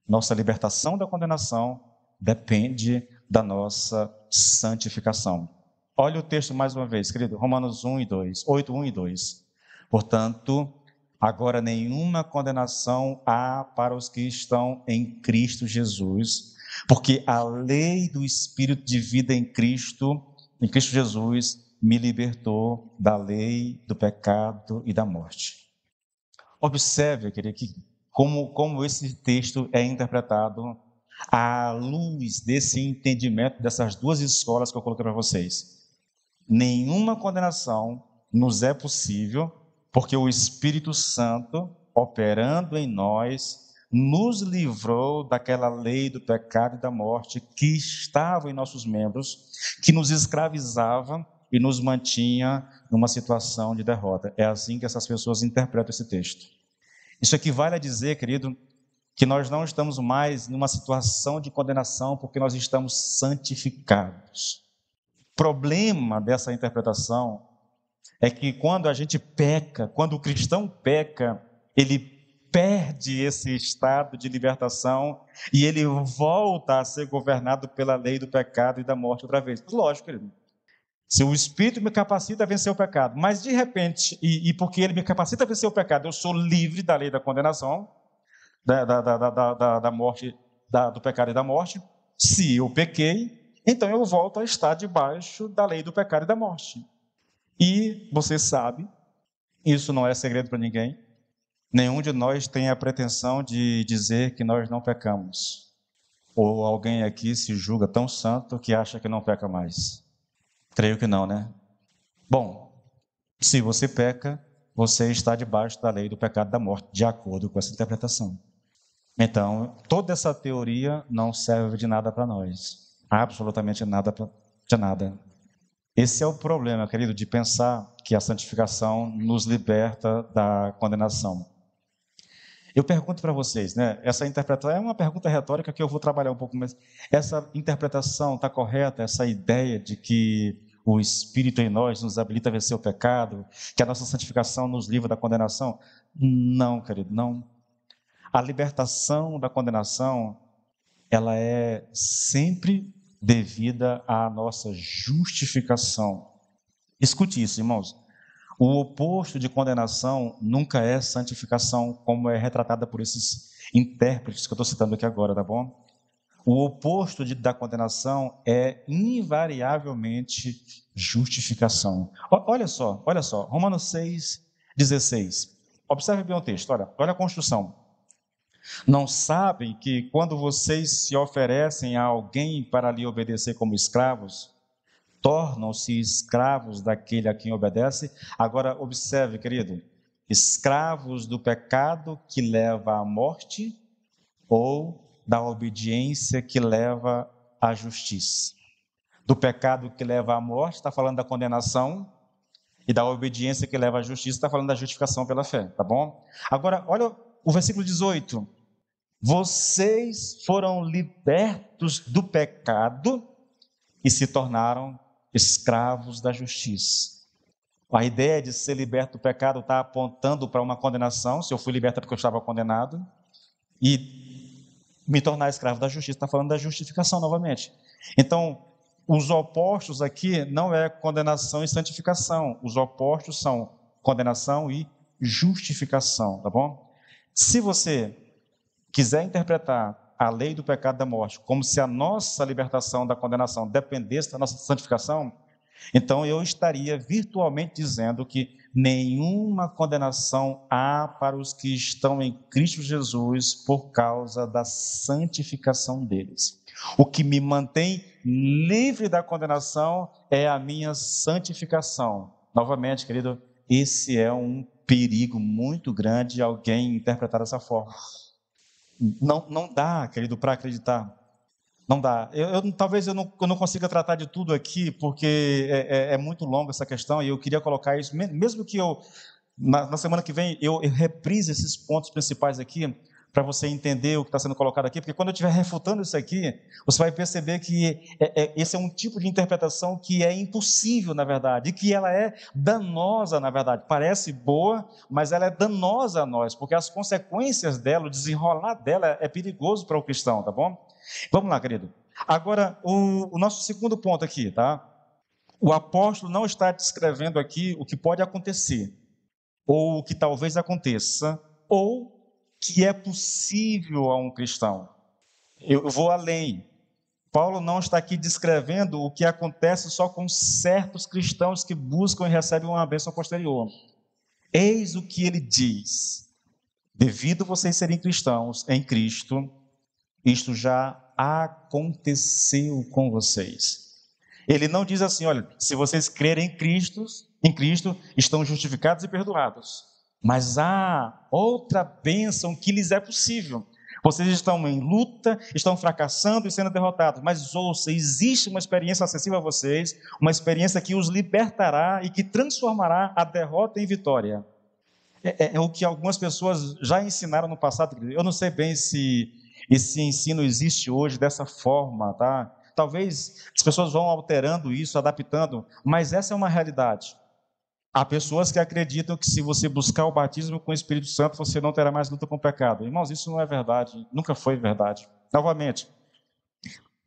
Nossa libertação da condenação depende da nossa santificação. Olha o texto mais uma vez, querido, Romanos 1 e 2, 8, 1 e 2. Portanto, agora nenhuma condenação há para os que estão em Cristo Jesus, porque a lei do Espírito de vida em Cristo Jesus, me libertou da lei, do pecado e da morte. Observe, querido, que como esse texto é interpretado à luz desse entendimento dessas duas escolas que eu coloquei para vocês. Nenhuma condenação nos é possível, porque o Espírito Santo, operando em nós, nos livrou daquela lei do pecado e da morte que estava em nossos membros, que nos escravizava e nos mantinha numa situação de derrota. É assim que essas pessoas interpretam esse texto. Isso equivale a dizer, querido, que nós não estamos mais numa situação de condenação porque nós estamos santificados. O problema dessa interpretação é que quando a gente peca, quando o cristão peca, ele perde esse estado de libertação e ele volta a ser governado pela lei do pecado e da morte outra vez. Lógico, querido. Se o Espírito me capacita a vencer o pecado, mas de repente, e porque ele me capacita a vencer o pecado, eu sou livre da lei da condenação, da morte, do pecado e da morte. Se eu pequei, então eu volto a estar debaixo da lei do pecado e da morte. E você sabe, isso não é segredo para ninguém, nenhum de nós tem a pretensão de dizer que nós não pecamos. Ou alguém aqui se julga tão santo que acha que não peca mais. Creio que não, né? Bom, se você peca, você está debaixo da lei do pecado e da morte, de acordo com essa interpretação. Então, toda essa teoria não serve de nada para nós. Absolutamente nada de nada. Esse é o problema, querido, de pensar que a santificação nos liberta da condenação. Eu pergunto para vocês, né? Essa interpretação é uma pergunta retórica que eu vou trabalhar um pouco mais. Essa interpretação está correta? Essa ideia de que o Espírito em nós nos habilita a vencer o pecado, que a nossa santificação nos livra da condenação? Não, querido, não. A libertação da condenação, ela é sempre devida à nossa justificação. Escute isso, irmãos. O oposto de condenação nunca é santificação, como é retratada por esses intérpretes que eu estou citando aqui agora, tá bom? O oposto da condenação é invariavelmente justificação. Olha só, Romanos 6,16. Observe bem o texto, olha a construção. Não sabem que quando vocês se oferecem a alguém para lhe obedecer como escravos, tornam-se escravos daquele a quem obedece? Agora, observe, querido, escravos do pecado que leva à morte ou da obediência que leva à justiça? Do pecado que leva à morte, está falando da condenação, e da obediência que leva à justiça, está falando da justificação pela fé, tá bom? Agora, olha o versículo 18. Vocês foram libertos do pecado e se tornaram escravos da justiça. A ideia de ser liberto do pecado está apontando para uma condenação. Se eu fui liberto porque eu estava condenado, e me tornar escravo da justiça, está falando da justificação novamente. Então, os opostos aqui não é condenação e santificação. Os opostos são condenação e justificação, tá bom? Se você quiser interpretar a lei do pecado e da morte como se a nossa libertação da condenação dependesse da nossa santificação, então eu estaria virtualmente dizendo que nenhuma condenação há para os que estão em Cristo Jesus por causa da santificação deles. O que me mantém livre da condenação é a minha santificação. Novamente, querido, esse é um perigo muito grande de alguém interpretar dessa forma. Não dá, querido, para acreditar. Não dá. Talvez eu não consiga tratar de tudo aqui, porque é muito longa essa questão, e eu queria colocar isso, mesmo que na semana que vem, eu reprise esses pontos principais aqui, para você entender o que está sendo colocado aqui, porque quando eu estiver refutando isso aqui, você vai perceber que esse é um tipo de interpretação que é impossível, na verdade, e que ela é danosa, na verdade. Parece boa, mas ela é danosa a nós, porque as consequências dela, o desenrolar dela é perigoso para o cristão, tá bom? Vamos lá, querido. Agora, o nosso segundo ponto aqui, tá? O apóstolo não está descrevendo aqui o que pode acontecer, ou o que talvez aconteça, ou que é possível a um cristão. Eu vou além. Paulo não está aqui descrevendo o que acontece só com certos cristãos que buscam e recebem uma bênção posterior. Eis o que ele diz: devido vocês serem cristãos em Cristo, isto já aconteceu com vocês. Ele não diz assim, olha, se vocês crerem em Cristo, estão justificados e perdoados. Mas há outra bênção que lhes é possível. Vocês estão em luta, estão fracassando e sendo derrotados, mas ouça, existe uma experiência acessível a vocês, uma experiência que os libertará e que transformará a derrota em vitória. É o que algumas pessoas já ensinaram no passado. Eu não sei bem se esse ensino existe hoje dessa forma, tá? Talvez as pessoas vão alterando isso, adaptando, mas essa é uma realidade. Há pessoas que acreditam que se você buscar o batismo com o Espírito Santo, você não terá mais luta com o pecado. Irmãos, isso não é verdade, nunca foi verdade. Novamente,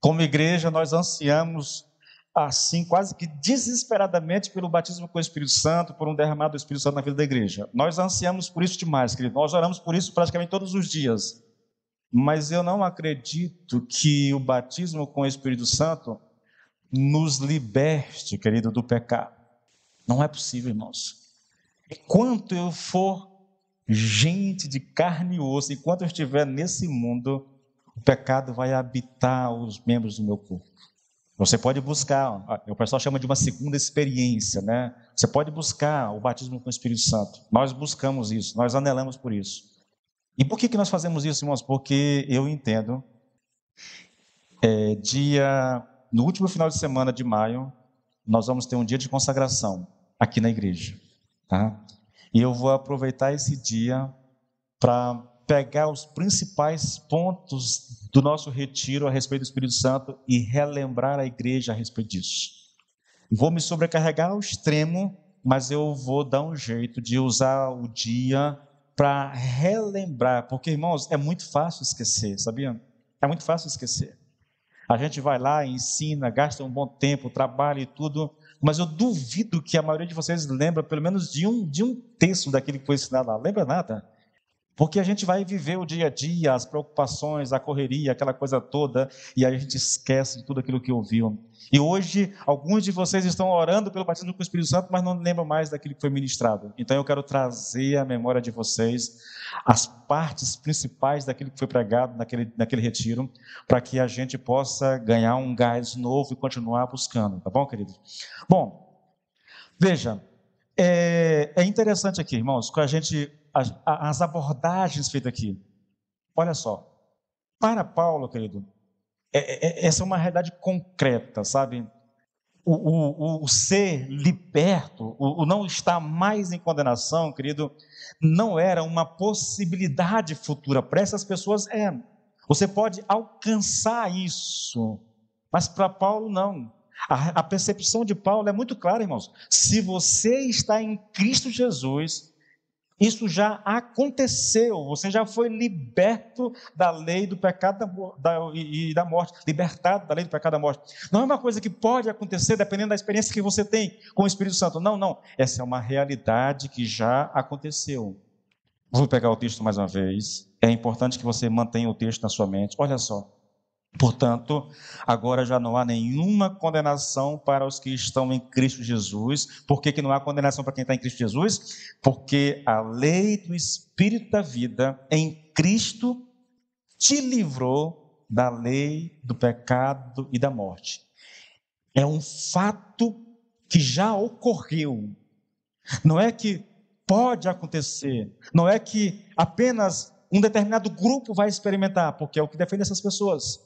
como igreja, nós ansiamos, assim, quase que desesperadamente pelo batismo com o Espírito Santo, por um derramado do Espírito Santo na vida da igreja. Nós ansiamos por isso demais, querido. Nós oramos por isso praticamente todos os dias. Mas eu não acredito que o batismo com o Espírito Santo nos liberte, querido, do pecado. Não é possível, irmãos. Enquanto eu for gente de carne e osso, enquanto eu estiver nesse mundo, o pecado vai habitar os membros do meu corpo. Você pode buscar, o pessoal chama de uma segunda experiência, né? Você pode buscar o batismo com o Espírito Santo. Nós buscamos isso, nós anelamos por isso. E por que nós fazemos isso, irmãos? Porque eu entendo, no último final de semana de maio, nós vamos ter um dia de consagração aqui na igreja, tá? E eu vou aproveitar esse dia para pegar os principais pontos do nosso retiro a respeito do Espírito Santo e relembrar a igreja a respeito disso. Vou me sobrecarregar ao extremo, mas eu vou dar um jeito de usar o dia para relembrar, porque, irmãos, é muito fácil esquecer, sabia? É muito fácil esquecer. A gente vai lá, ensina, gasta um bom tempo, trabalha e tudo, mas eu duvido que a maioria de vocês lembra pelo menos de um terço daquilo que foi ensinado lá. Lembra nada? Porque a gente vai viver o dia a dia, as preocupações, a correria, aquela coisa toda, e aí a gente esquece de tudo aquilo que ouviu. E hoje, alguns de vocês estão orando pelo batismo com o Espírito Santo, mas não lembram mais daquilo que foi ministrado. Então eu quero trazer à memória de vocês as partes principais daquilo que foi pregado naquele retiro, para que a gente possa ganhar um gás novo e continuar buscando, tá bom, querido? Bom, veja, é interessante aqui, irmãos, com as abordagens feitas aqui. Olha só, para Paulo, querido, essa é uma realidade concreta, sabe? O ser liberto, o não estar mais em condenação, querido, não era uma possibilidade futura. Para essas pessoas é. Você pode alcançar isso, mas para Paulo não. A percepção de Paulo é muito clara, irmãos. Se você está em Cristo Jesus, isso já aconteceu, você já foi liberto da lei do pecado e da morte, libertado da lei do pecado e da morte. Não é uma coisa que pode acontecer dependendo da experiência que você tem com o Espírito Santo. Não, não. Essa é uma realidade que já aconteceu. Vou pegar o texto mais uma vez. É importante que você mantenha o texto na sua mente. Olha só. Portanto, agora já não há nenhuma condenação para os que estão em Cristo Jesus. Por que não há condenação para quem está em Cristo Jesus? Porque a lei do Espírito da vida em Cristo te livrou da lei do pecado e da morte. É um fato que já ocorreu. Não é que pode acontecer. Não é que apenas um determinado grupo vai experimentar, porque é o que defende essas pessoas.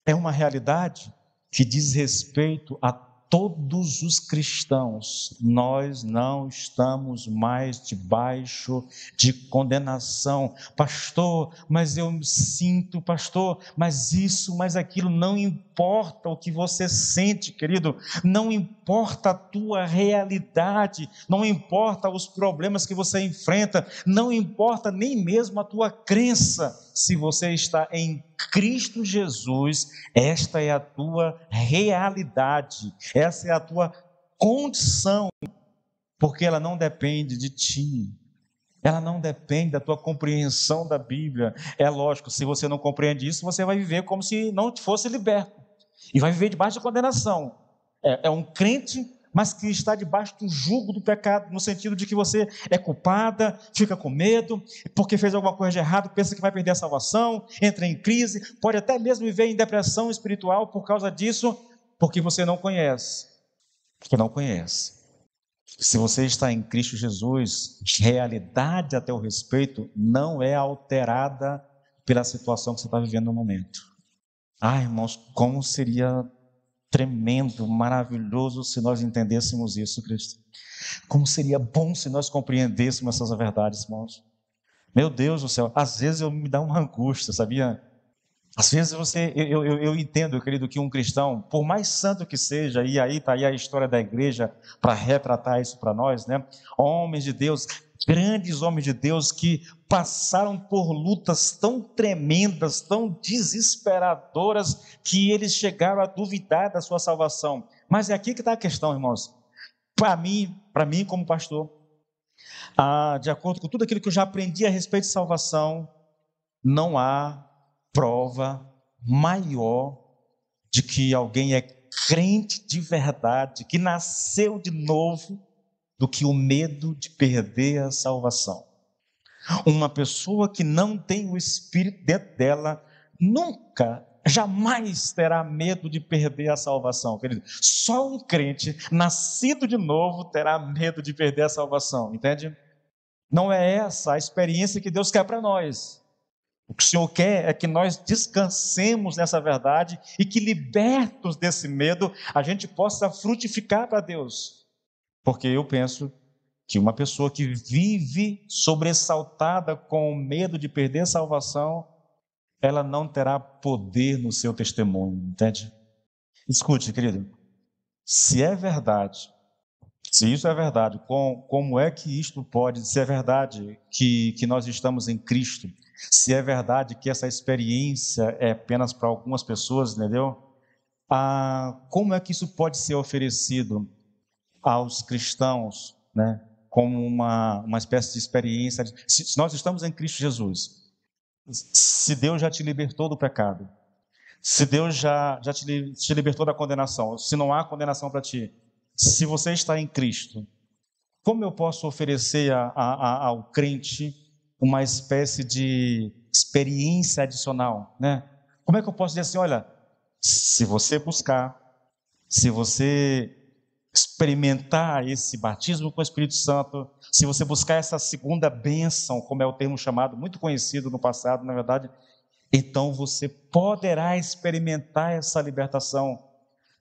É uma realidade que diz respeito a todos os cristãos. Nós não estamos mais debaixo de condenação. Pastor, mas eu sinto, pastor, mas isso, mas aquilo, não importa o que você sente, querido, não importa a tua realidade, não importa os problemas que você enfrenta, não importa nem mesmo a tua crença. Se você está em Cristo Jesus, esta é a tua realidade, essa é a tua condição, porque ela não depende de ti, ela não depende da tua compreensão da Bíblia. É lógico, se você não compreende isso, você vai viver como se não fosse liberto, e vai viver debaixo de condenação. É um crente, mas que está debaixo do jugo do pecado, no sentido de que você é culpada, fica com medo, porque fez alguma coisa de errado, pensa que vai perder a salvação, entra em crise, pode até mesmo viver em depressão espiritual por causa disso, porque você não conhece. Porque não conhece. Se você está em Cristo Jesus, realidade a teu respeito não é alterada pela situação que você está vivendo no momento. Irmãos, como seria tremendo, maravilhoso se nós entendêssemos isso, Cristo. Como seria bom se nós compreendêssemos essas verdades, irmãos. Meu Deus do céu, às vezes me dá uma angústia, sabia? Às vezes eu entendo, querido, que um cristão, por mais santo que seja, e aí está aí a história da igreja para retratar isso para nós, né? Homens de Deus, grandes homens de Deus que passaram por lutas tão tremendas, tão desesperadoras, que eles chegaram a duvidar da sua salvação. Mas é aqui que está a questão, irmãos. Para mim como pastor, de acordo com tudo aquilo que eu já aprendi a respeito de salvação, não há prova maior de que alguém é crente de verdade, que nasceu de novo, do que o medo de perder a salvação. Uma pessoa que não tem o Espírito dentro dela, nunca, jamais terá medo de perder a salvação, querido. Só um crente nascido de novo terá medo de perder a salvação, entende? Não é essa a experiência que Deus quer para nós. O que o Senhor quer é que nós descansemos nessa verdade e que, libertos desse medo, a gente possa frutificar para Deus. Porque eu penso que uma pessoa que vive sobressaltada com o medo de perder a salvação, ela não terá poder no seu testemunho, entende? Escute, querido, se é verdade, se isso é verdade, como é que isto pode, se é verdade que nós estamos em Cristo, se é verdade que essa experiência é apenas para algumas pessoas, entendeu? Como é que isso pode ser oferecido aos cristãos, né? Como uma espécie de experiência. Se nós estamos em Cristo Jesus, se Deus já te libertou do pecado, se Deus já te libertou da condenação, se não há condenação para ti, se você está em Cristo, como eu posso oferecer ao crente uma espécie de experiência adicional, né? Como é que eu posso dizer assim, olha, se você buscar, se você experimentar esse batismo com o Espírito Santo, se você buscar essa segunda bênção, como é o termo chamado, muito conhecido no passado, na verdade, então você poderá experimentar essa libertação,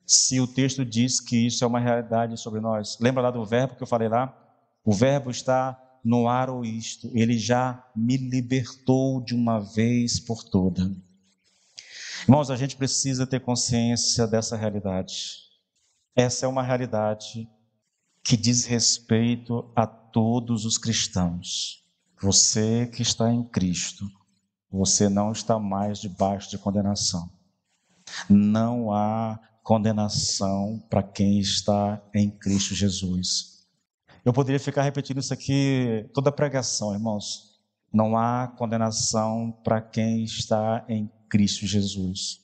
se o texto diz que isso é uma realidade sobre nós. Lembra lá do verbo que eu falei lá? O verbo está no ar ou isto, ele já me libertou de uma vez por toda. Irmãos, a gente precisa ter consciência dessa realidade. Essa é uma realidade que diz respeito a todos os cristãos. Você que está em Cristo, você não está mais debaixo de condenação. Não há condenação para quem está em Cristo Jesus. Eu poderia ficar repetindo isso aqui toda a pregação, irmãos. Não há condenação para quem está em Cristo Jesus.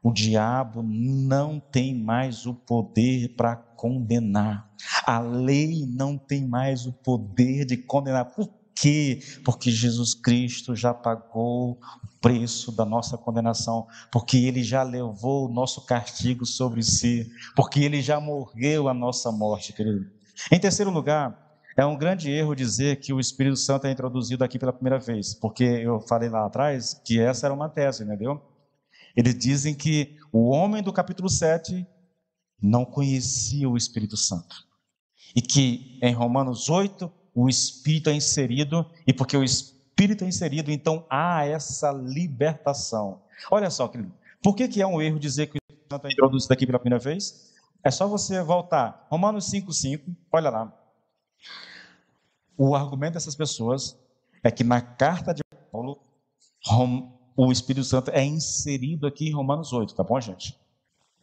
O diabo não tem mais o poder para condenar. A lei não tem mais o poder de condenar. Por quê? Porque Jesus Cristo já pagou o preço da nossa condenação, porque Ele já levou o nosso castigo sobre si, porque Ele já morreu a nossa morte, querido. Em terceiro lugar, é um grande erro dizer que o Espírito Santo é introduzido aqui pela primeira vez, porque eu falei lá atrás que essa era uma tese, entendeu? Eles dizem que o homem do capítulo 7 não conhecia o Espírito Santo. E que em Romanos 8, o Espírito é inserido, e porque o Espírito é inserido, então há essa libertação. Olha só, querido, por que é um erro dizer que o Espírito Santo é introduzido aqui pela primeira vez? É só você voltar. Romanos 5,5, olha lá. O argumento dessas pessoas é que na carta de Paulo, o Espírito Santo é inserido aqui em Romanos 8, tá bom, gente?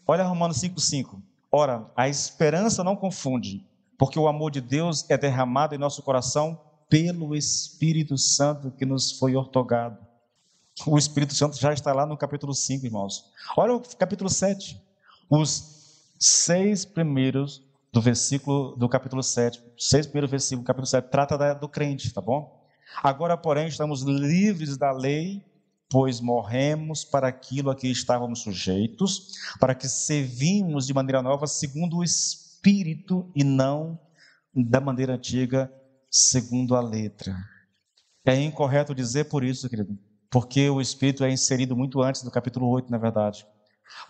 Olha Romanos 5,5. Ora, a esperança não confunde, porque o amor de Deus é derramado em nosso coração pelo Espírito Santo que nos foi outorgado. O Espírito Santo já está lá no capítulo 5, irmãos. Olha o capítulo 7. Os 6 primeiros do capítulo 7, 6 primeiros versículos do capítulo 7, trata do crente, tá bom? Agora, porém, estamos livres da lei, pois morremos para aquilo a que estávamos sujeitos, para que servimos de maneira nova segundo o Espírito e não da maneira antiga segundo a letra. É incorreto dizer por isso, querido, porque o Espírito é inserido muito antes do capítulo 8, na verdade.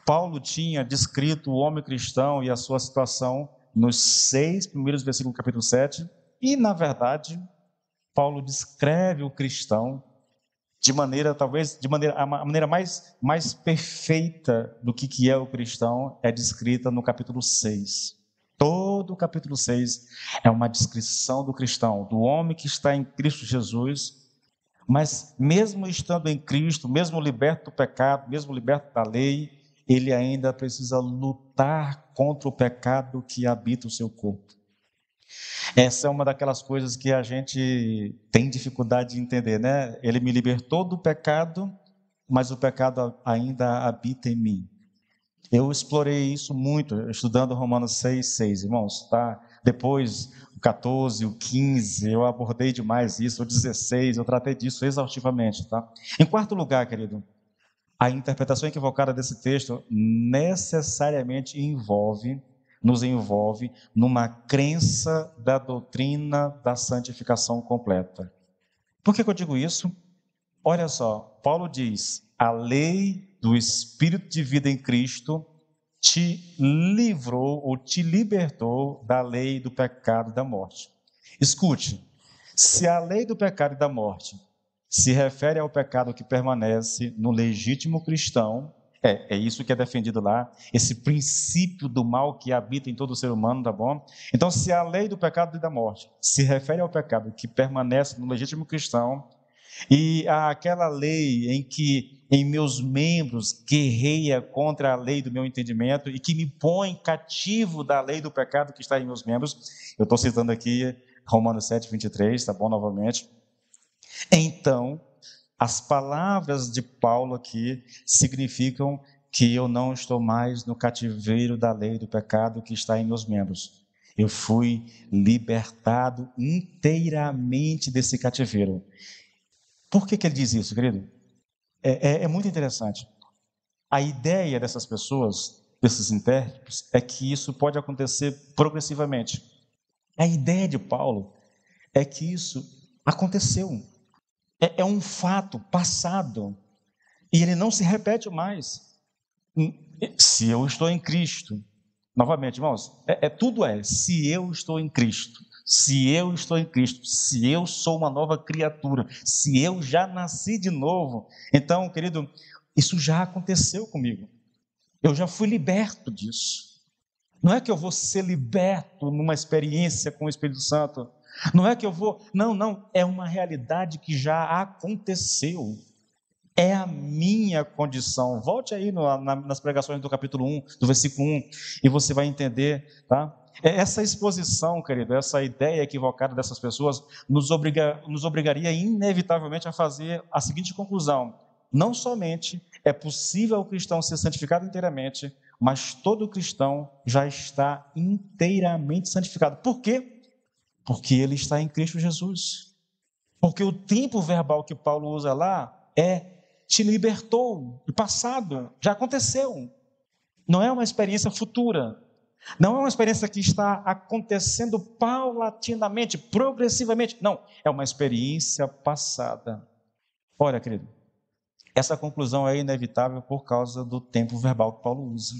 Paulo tinha descrito o homem cristão e a sua situação nos 6 primeiros versículos do capítulo 7, e, na verdade, Paulo descreve o cristão de maneira, talvez, a maneira mais perfeita do que é o cristão é descrita no capítulo 6. Todo o capítulo 6 é uma descrição do cristão, do homem que está em Cristo Jesus, mas mesmo estando em Cristo, mesmo liberto do pecado, mesmo liberto da lei, ele ainda precisa lutar contra o pecado que habita o seu corpo. Essa é uma daquelas coisas que a gente tem dificuldade de entender, né? Ele me libertou do pecado, mas o pecado ainda habita em mim. Eu explorei isso muito, estudando Romanos 6, irmãos, tá? Depois, o 14, o 15, eu abordei demais isso, o 16, eu tratei disso exaustivamente, tá? Em quarto lugar, querido, a interpretação equivocada desse texto necessariamente nos envolve numa crença da doutrina da santificação completa. Por que eu digo isso? Olha só, Paulo diz: a lei do Espírito de vida em Cristo te livrou ou te libertou da lei do pecado e da morte. Escute, se a lei do pecado e da morte se refere ao pecado que permanece no legítimo cristão, é isso que é defendido lá, esse princípio do mal que habita em todo ser humano, tá bom? Então, se a lei do pecado e da morte se refere ao pecado que permanece no legítimo cristão, e aquela lei em que em meus membros guerreia contra a lei do meu entendimento e que me põe cativo da lei do pecado que está em meus membros, eu estou citando aqui Romanos 7:23, tá bom, novamente. Então, as palavras de Paulo aqui significam que eu não estou mais no cativeiro da lei do pecado que está em meus membros. Eu fui libertado inteiramente desse cativeiro. Por que ele diz isso, querido? É muito interessante. A ideia dessas pessoas, desses intérpretes, é que isso pode acontecer progressivamente. A ideia de Paulo é que isso aconteceu. É um fato passado e ele não se repete mais. Se eu estou em Cristo, novamente, irmãos, se eu estou em Cristo, se eu estou em Cristo, se eu sou uma nova criatura, se eu já nasci de novo, então, querido, isso já aconteceu comigo. Eu já fui liberto disso. Não é que eu vou ser liberto numa experiência com o Espírito Santo. Não é que eu vou... Não. É uma realidade que já aconteceu. É a minha condição. Volte aí nas pregações do capítulo 1, do versículo 1, e você vai entender, tá? Essa exposição, querido, essa ideia equivocada dessas pessoas nos obrigaria inevitavelmente a fazer a seguinte conclusão: não somente é possível o cristão ser santificado inteiramente, mas todo cristão já está inteiramente santificado. Por quê? Porque ele está em Cristo Jesus. Porque o tempo verbal que Paulo usa lá te libertou, do passado, já aconteceu. Não é uma experiência futura. Não é uma experiência que está acontecendo paulatinamente, progressivamente. Não, é uma experiência passada. Olha, querido, essa conclusão é inevitável por causa do tempo verbal que Paulo usa.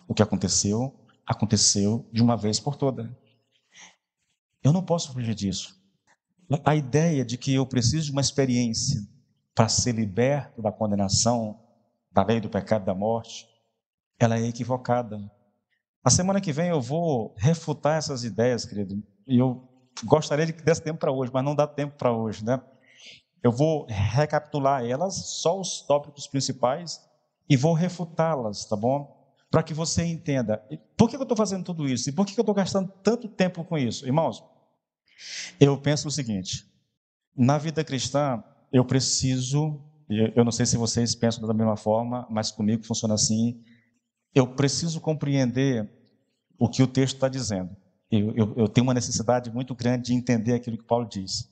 O que aconteceu, aconteceu de uma vez por todas. Eu não posso fugir disso. A ideia de que eu preciso de uma experiência para ser liberto da condenação, da lei do pecado e da morte, ela é equivocada. Na semana que vem eu vou refutar essas ideias, querido, e eu gostaria de que desse tempo para hoje, mas não dá tempo para hoje, né? Eu vou recapitular elas, só os tópicos principais, e vou refutá-las, tá bom? Para que você entenda. Por que eu estou fazendo tudo isso? E por que eu estou gastando tanto tempo com isso? Irmãos, eu penso o seguinte: na vida cristã, eu não sei se vocês pensam da mesma forma, mas comigo funciona assim, eu preciso compreender o que o texto está dizendo. Eu tenho uma necessidade muito grande de entender aquilo que Paulo diz.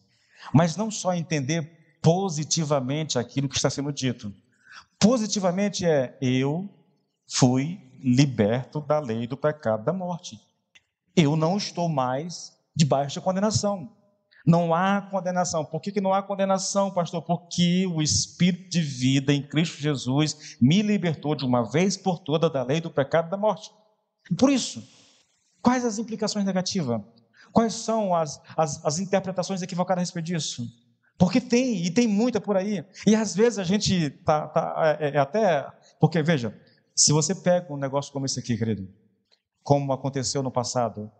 Mas não só entender positivamente aquilo que está sendo dito. Positivamente eu fui liberto da lei do pecado e da morte. Eu não estou mais debaixo de condenação. Não há condenação. Por que não há condenação, pastor? Porque o Espírito de vida em Cristo Jesus me libertou de uma vez por toda da lei do pecado e da morte. Por isso, quais as implicações negativas? Quais são as interpretações equivocadas a respeito disso? Porque tem muita por aí. E às vezes a gente até... Porque, veja, se você pega um negócio como esse aqui, querido, como aconteceu no passado,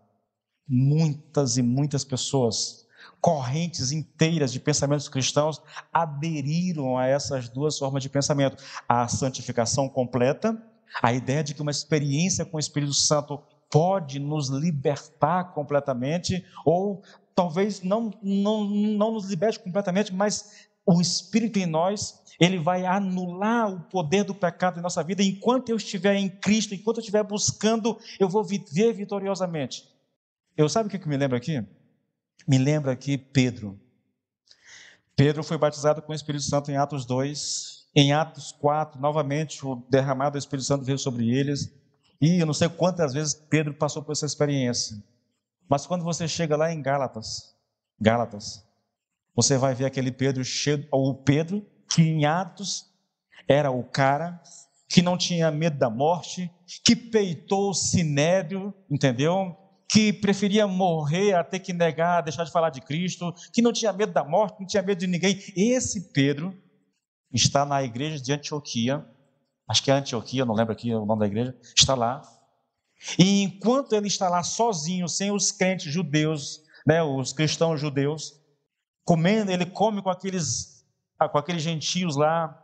muitas e muitas pessoas, correntes inteiras de pensamentos cristãos, aderiram a essas duas formas de pensamento. A santificação completa, a ideia de que uma experiência com o Espírito Santo pode nos libertar completamente, ou talvez não nos liberte completamente, mas o Espírito em nós, ele vai anular o poder do pecado em nossa vida. Enquanto eu estiver em Cristo, enquanto eu estiver buscando, eu vou viver vitoriosamente. Sabe o que me lembra aqui? Me lembra aqui Pedro. Pedro foi batizado com o Espírito Santo em Atos 2. Em Atos 4, novamente, o derramado do Espírito Santo veio sobre eles. E eu não sei quantas vezes Pedro passou por essa experiência. Mas quando você chega lá em Gálatas, você vai ver aquele Pedro cheio, o Pedro que em Atos era o cara que não tinha medo da morte, que peitou o sinédrio, entendeu? Que preferia morrer a ter que negar, deixar de falar de Cristo, que não tinha medo da morte, não tinha medo de ninguém. Esse Pedro está na igreja de Antioquia, acho que é Antioquia, não lembro aqui o nome da igreja, está lá. E enquanto ele está lá sozinho, sem os crentes judeus, né, os cristãos judeus, comendo, ele come com aqueles gentios lá,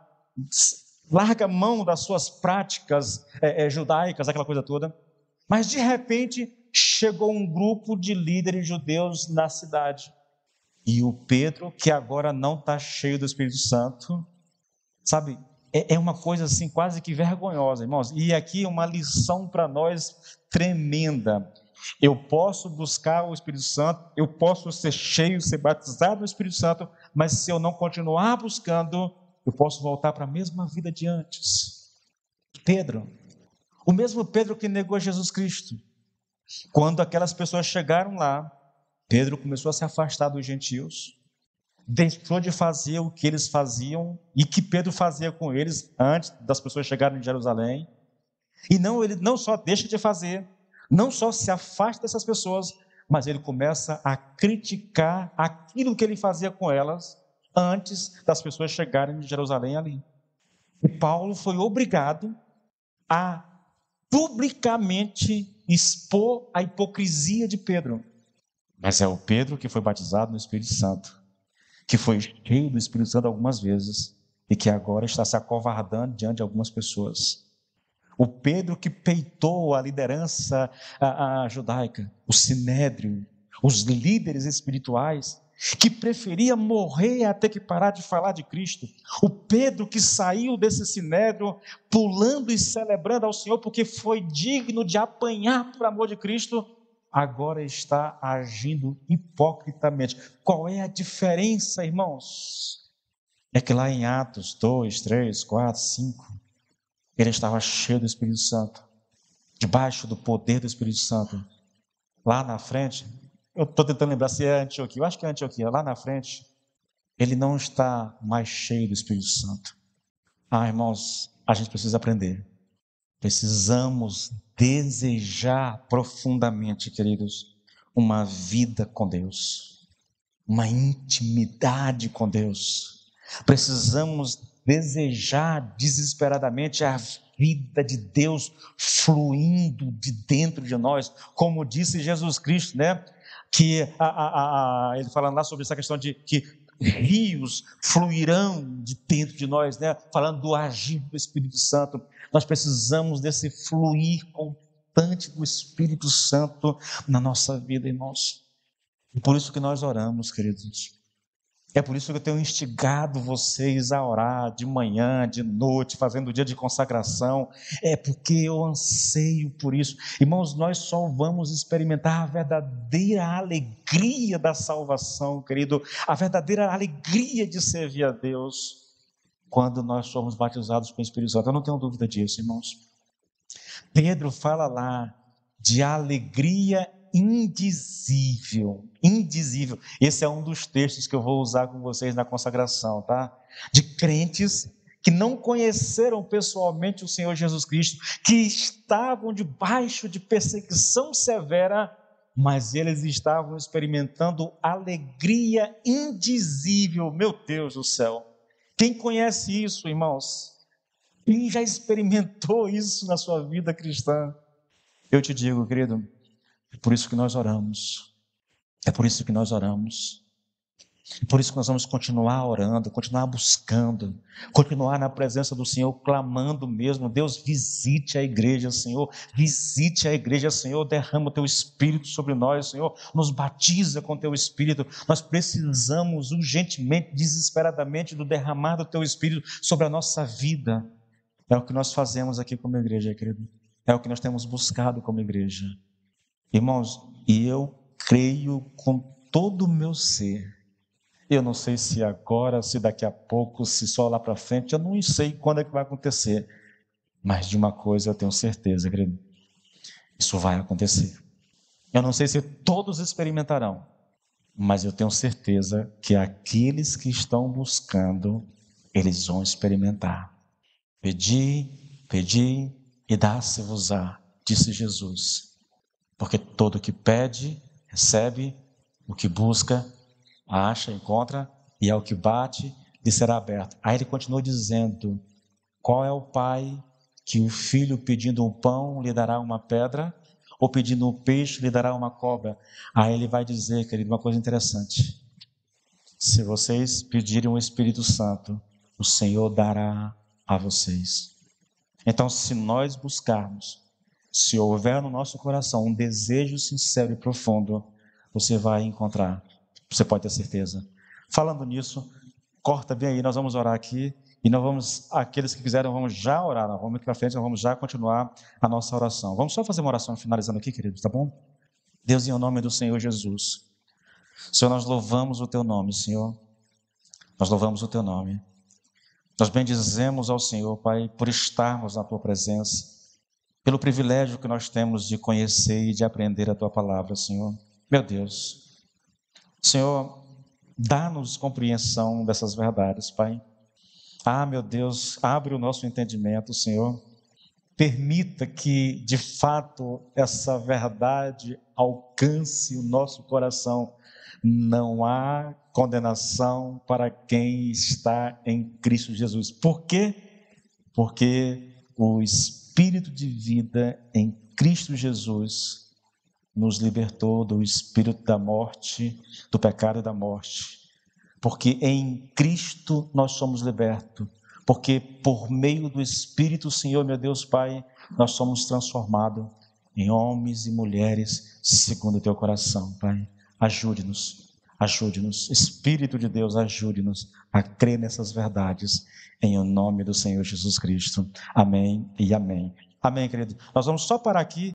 larga mão das suas práticas judaicas, aquela coisa toda. Mas de repente chegou um grupo de líderes judeus na cidade. E o Pedro, que agora não está cheio do Espírito Santo, sabe, é uma coisa assim quase que vergonhosa, irmãos. E aqui uma lição para nós tremenda. Eu posso buscar o Espírito Santo, eu posso ser cheio, ser batizado no Espírito Santo, mas se eu não continuar buscando, eu posso voltar para a mesma vida de antes. Pedro, o mesmo Pedro que negou Jesus Cristo. Quando aquelas pessoas chegaram lá, Pedro começou a se afastar dos gentios, deixou de fazer o que eles faziam e que Pedro fazia com eles antes das pessoas chegarem em Jerusalém. E ele não só deixa de fazer, não só se afasta dessas pessoas, mas ele começa a criticar aquilo que ele fazia com elas antes das pessoas chegarem de Jerusalém ali. E Paulo foi obrigado a publicamente expor a hipocrisia de Pedro. Mas é o Pedro que foi batizado no Espírito Santo, que foi cheio do Espírito Santo algumas vezes e que agora está se acovardando diante de algumas pessoas. O Pedro que peitou a liderança judaica, o sinédrio, os líderes espirituais, que preferia morrer até que parar de falar de Cristo. O Pedro que saiu desse sinédrio pulando e celebrando ao Senhor porque foi digno de apanhar por amor de Cristo, agora está agindo hipocritamente. Qual é a diferença, irmãos? É que lá em Atos 2, 3, 4, 5, ele estava cheio do Espírito Santo, debaixo do poder do Espírito Santo. Lá na frente, eu estou tentando lembrar se é Antioquia, eu acho que é Antioquia, lá na frente, ele não está mais cheio do Espírito Santo. Irmãos, a gente precisa aprender. Precisamos desejar profundamente, queridos, uma vida com Deus, uma intimidade com Deus. Precisamos desejar desesperadamente a vida de Deus fluindo de dentro de nós, como disse Jesus Cristo, né? Que ele falando lá sobre essa questão de que rios fluirão de dentro de nós, né? Falando do agir do Espírito Santo. Nós precisamos desse fluir constante do Espírito Santo na nossa vida, irmãos. E por isso que nós oramos, queridos. É por isso que eu tenho instigado vocês a orar de manhã, de noite, fazendo o dia de consagração. É porque eu anseio por isso. Irmãos, nós só vamos experimentar a verdadeira alegria da salvação, querido, a verdadeira alegria de servir a Deus, quando nós somos batizados com o Espírito Santo. Eu não tenho dúvida disso, irmãos. Pedro fala lá de alegria indizível, indizível. Esse é um dos textos que eu vou usar com vocês na consagração, tá? De crentes que não conheceram pessoalmente o Senhor Jesus Cristo, que estavam debaixo de perseguição severa, mas eles estavam experimentando alegria indizível. Meu Deus do céu! Quem conhece isso, irmãos? Quem já experimentou isso na sua vida cristã? Eu te digo, querido, é por isso que nós oramos. É por isso que nós oramos. É por isso que nós vamos continuar orando, continuar buscando, continuar na presença do Senhor, clamando mesmo. Deus, visite a igreja, Senhor. Visite a igreja, Senhor. Derrama o teu Espírito sobre nós, Senhor. Nos batiza com o teu Espírito. Nós precisamos urgentemente, desesperadamente, do derramar do teu Espírito sobre a nossa vida. É o que nós fazemos aqui como igreja, querido. É o que nós temos buscado como igreja. Irmãos, e eu creio com todo o meu ser. Eu não sei se agora, se daqui a pouco, se só lá para frente, eu não sei quando é que vai acontecer. Mas de uma coisa eu tenho certeza, querido. Isso vai acontecer. Eu não sei se todos experimentarão, mas eu tenho certeza que aqueles que estão buscando, eles vão experimentar. Pedi, pedi e dá-se-vos-á, disse Jesus. Porque todo que pede, recebe, o que busca, acha, encontra, e ao que bate, lhe será aberto. Aí ele continuou dizendo: qual é o pai que o filho pedindo um pão lhe dará uma pedra, ou pedindo um peixe lhe dará uma cobra? Aí ele vai dizer, querido, uma coisa interessante: se vocês pedirem o Espírito Santo, o Senhor dará a vocês. Então, se nós buscarmos, se houver no nosso coração um desejo sincero e profundo, você vai encontrar. Você pode ter certeza. Falando nisso, corta bem aí, nós vamos orar aqui. E nós vamos, aqueles que quiserem, vamos já orar. Nós vamos aqui para frente, nós vamos já continuar a nossa oração. Vamos só fazer uma oração finalizando aqui, queridos, tá bom? Deus, em nome do Senhor Jesus. Senhor, nós louvamos o teu nome, Senhor. Nós louvamos o teu nome. Nós bendizemos ao Senhor, Pai, por estarmos na tua presença, pelo privilégio que nós temos de conhecer e de aprender a tua palavra, Senhor. Meu Deus. Senhor, dá-nos compreensão dessas verdades, Pai. Meu Deus, abre o nosso entendimento, Senhor. Permita que, de fato, essa verdade alcance o nosso coração. Não há condenação para quem está em Cristo Jesus. Por quê? Porque o Espírito de vida em Cristo Jesus nos libertou do espírito da morte, do pecado e da morte. Porque em Cristo nós somos libertos. Porque por meio do Espírito, Senhor, meu Deus Pai, nós somos transformados em homens e mulheres segundo o teu coração, Pai. Ajude-nos, ajude-nos. Espírito de Deus, ajude-nos a crer nessas verdades, em o nome do Senhor Jesus Cristo. Amém e amém. Amém, querido. Nós vamos só parar aqui.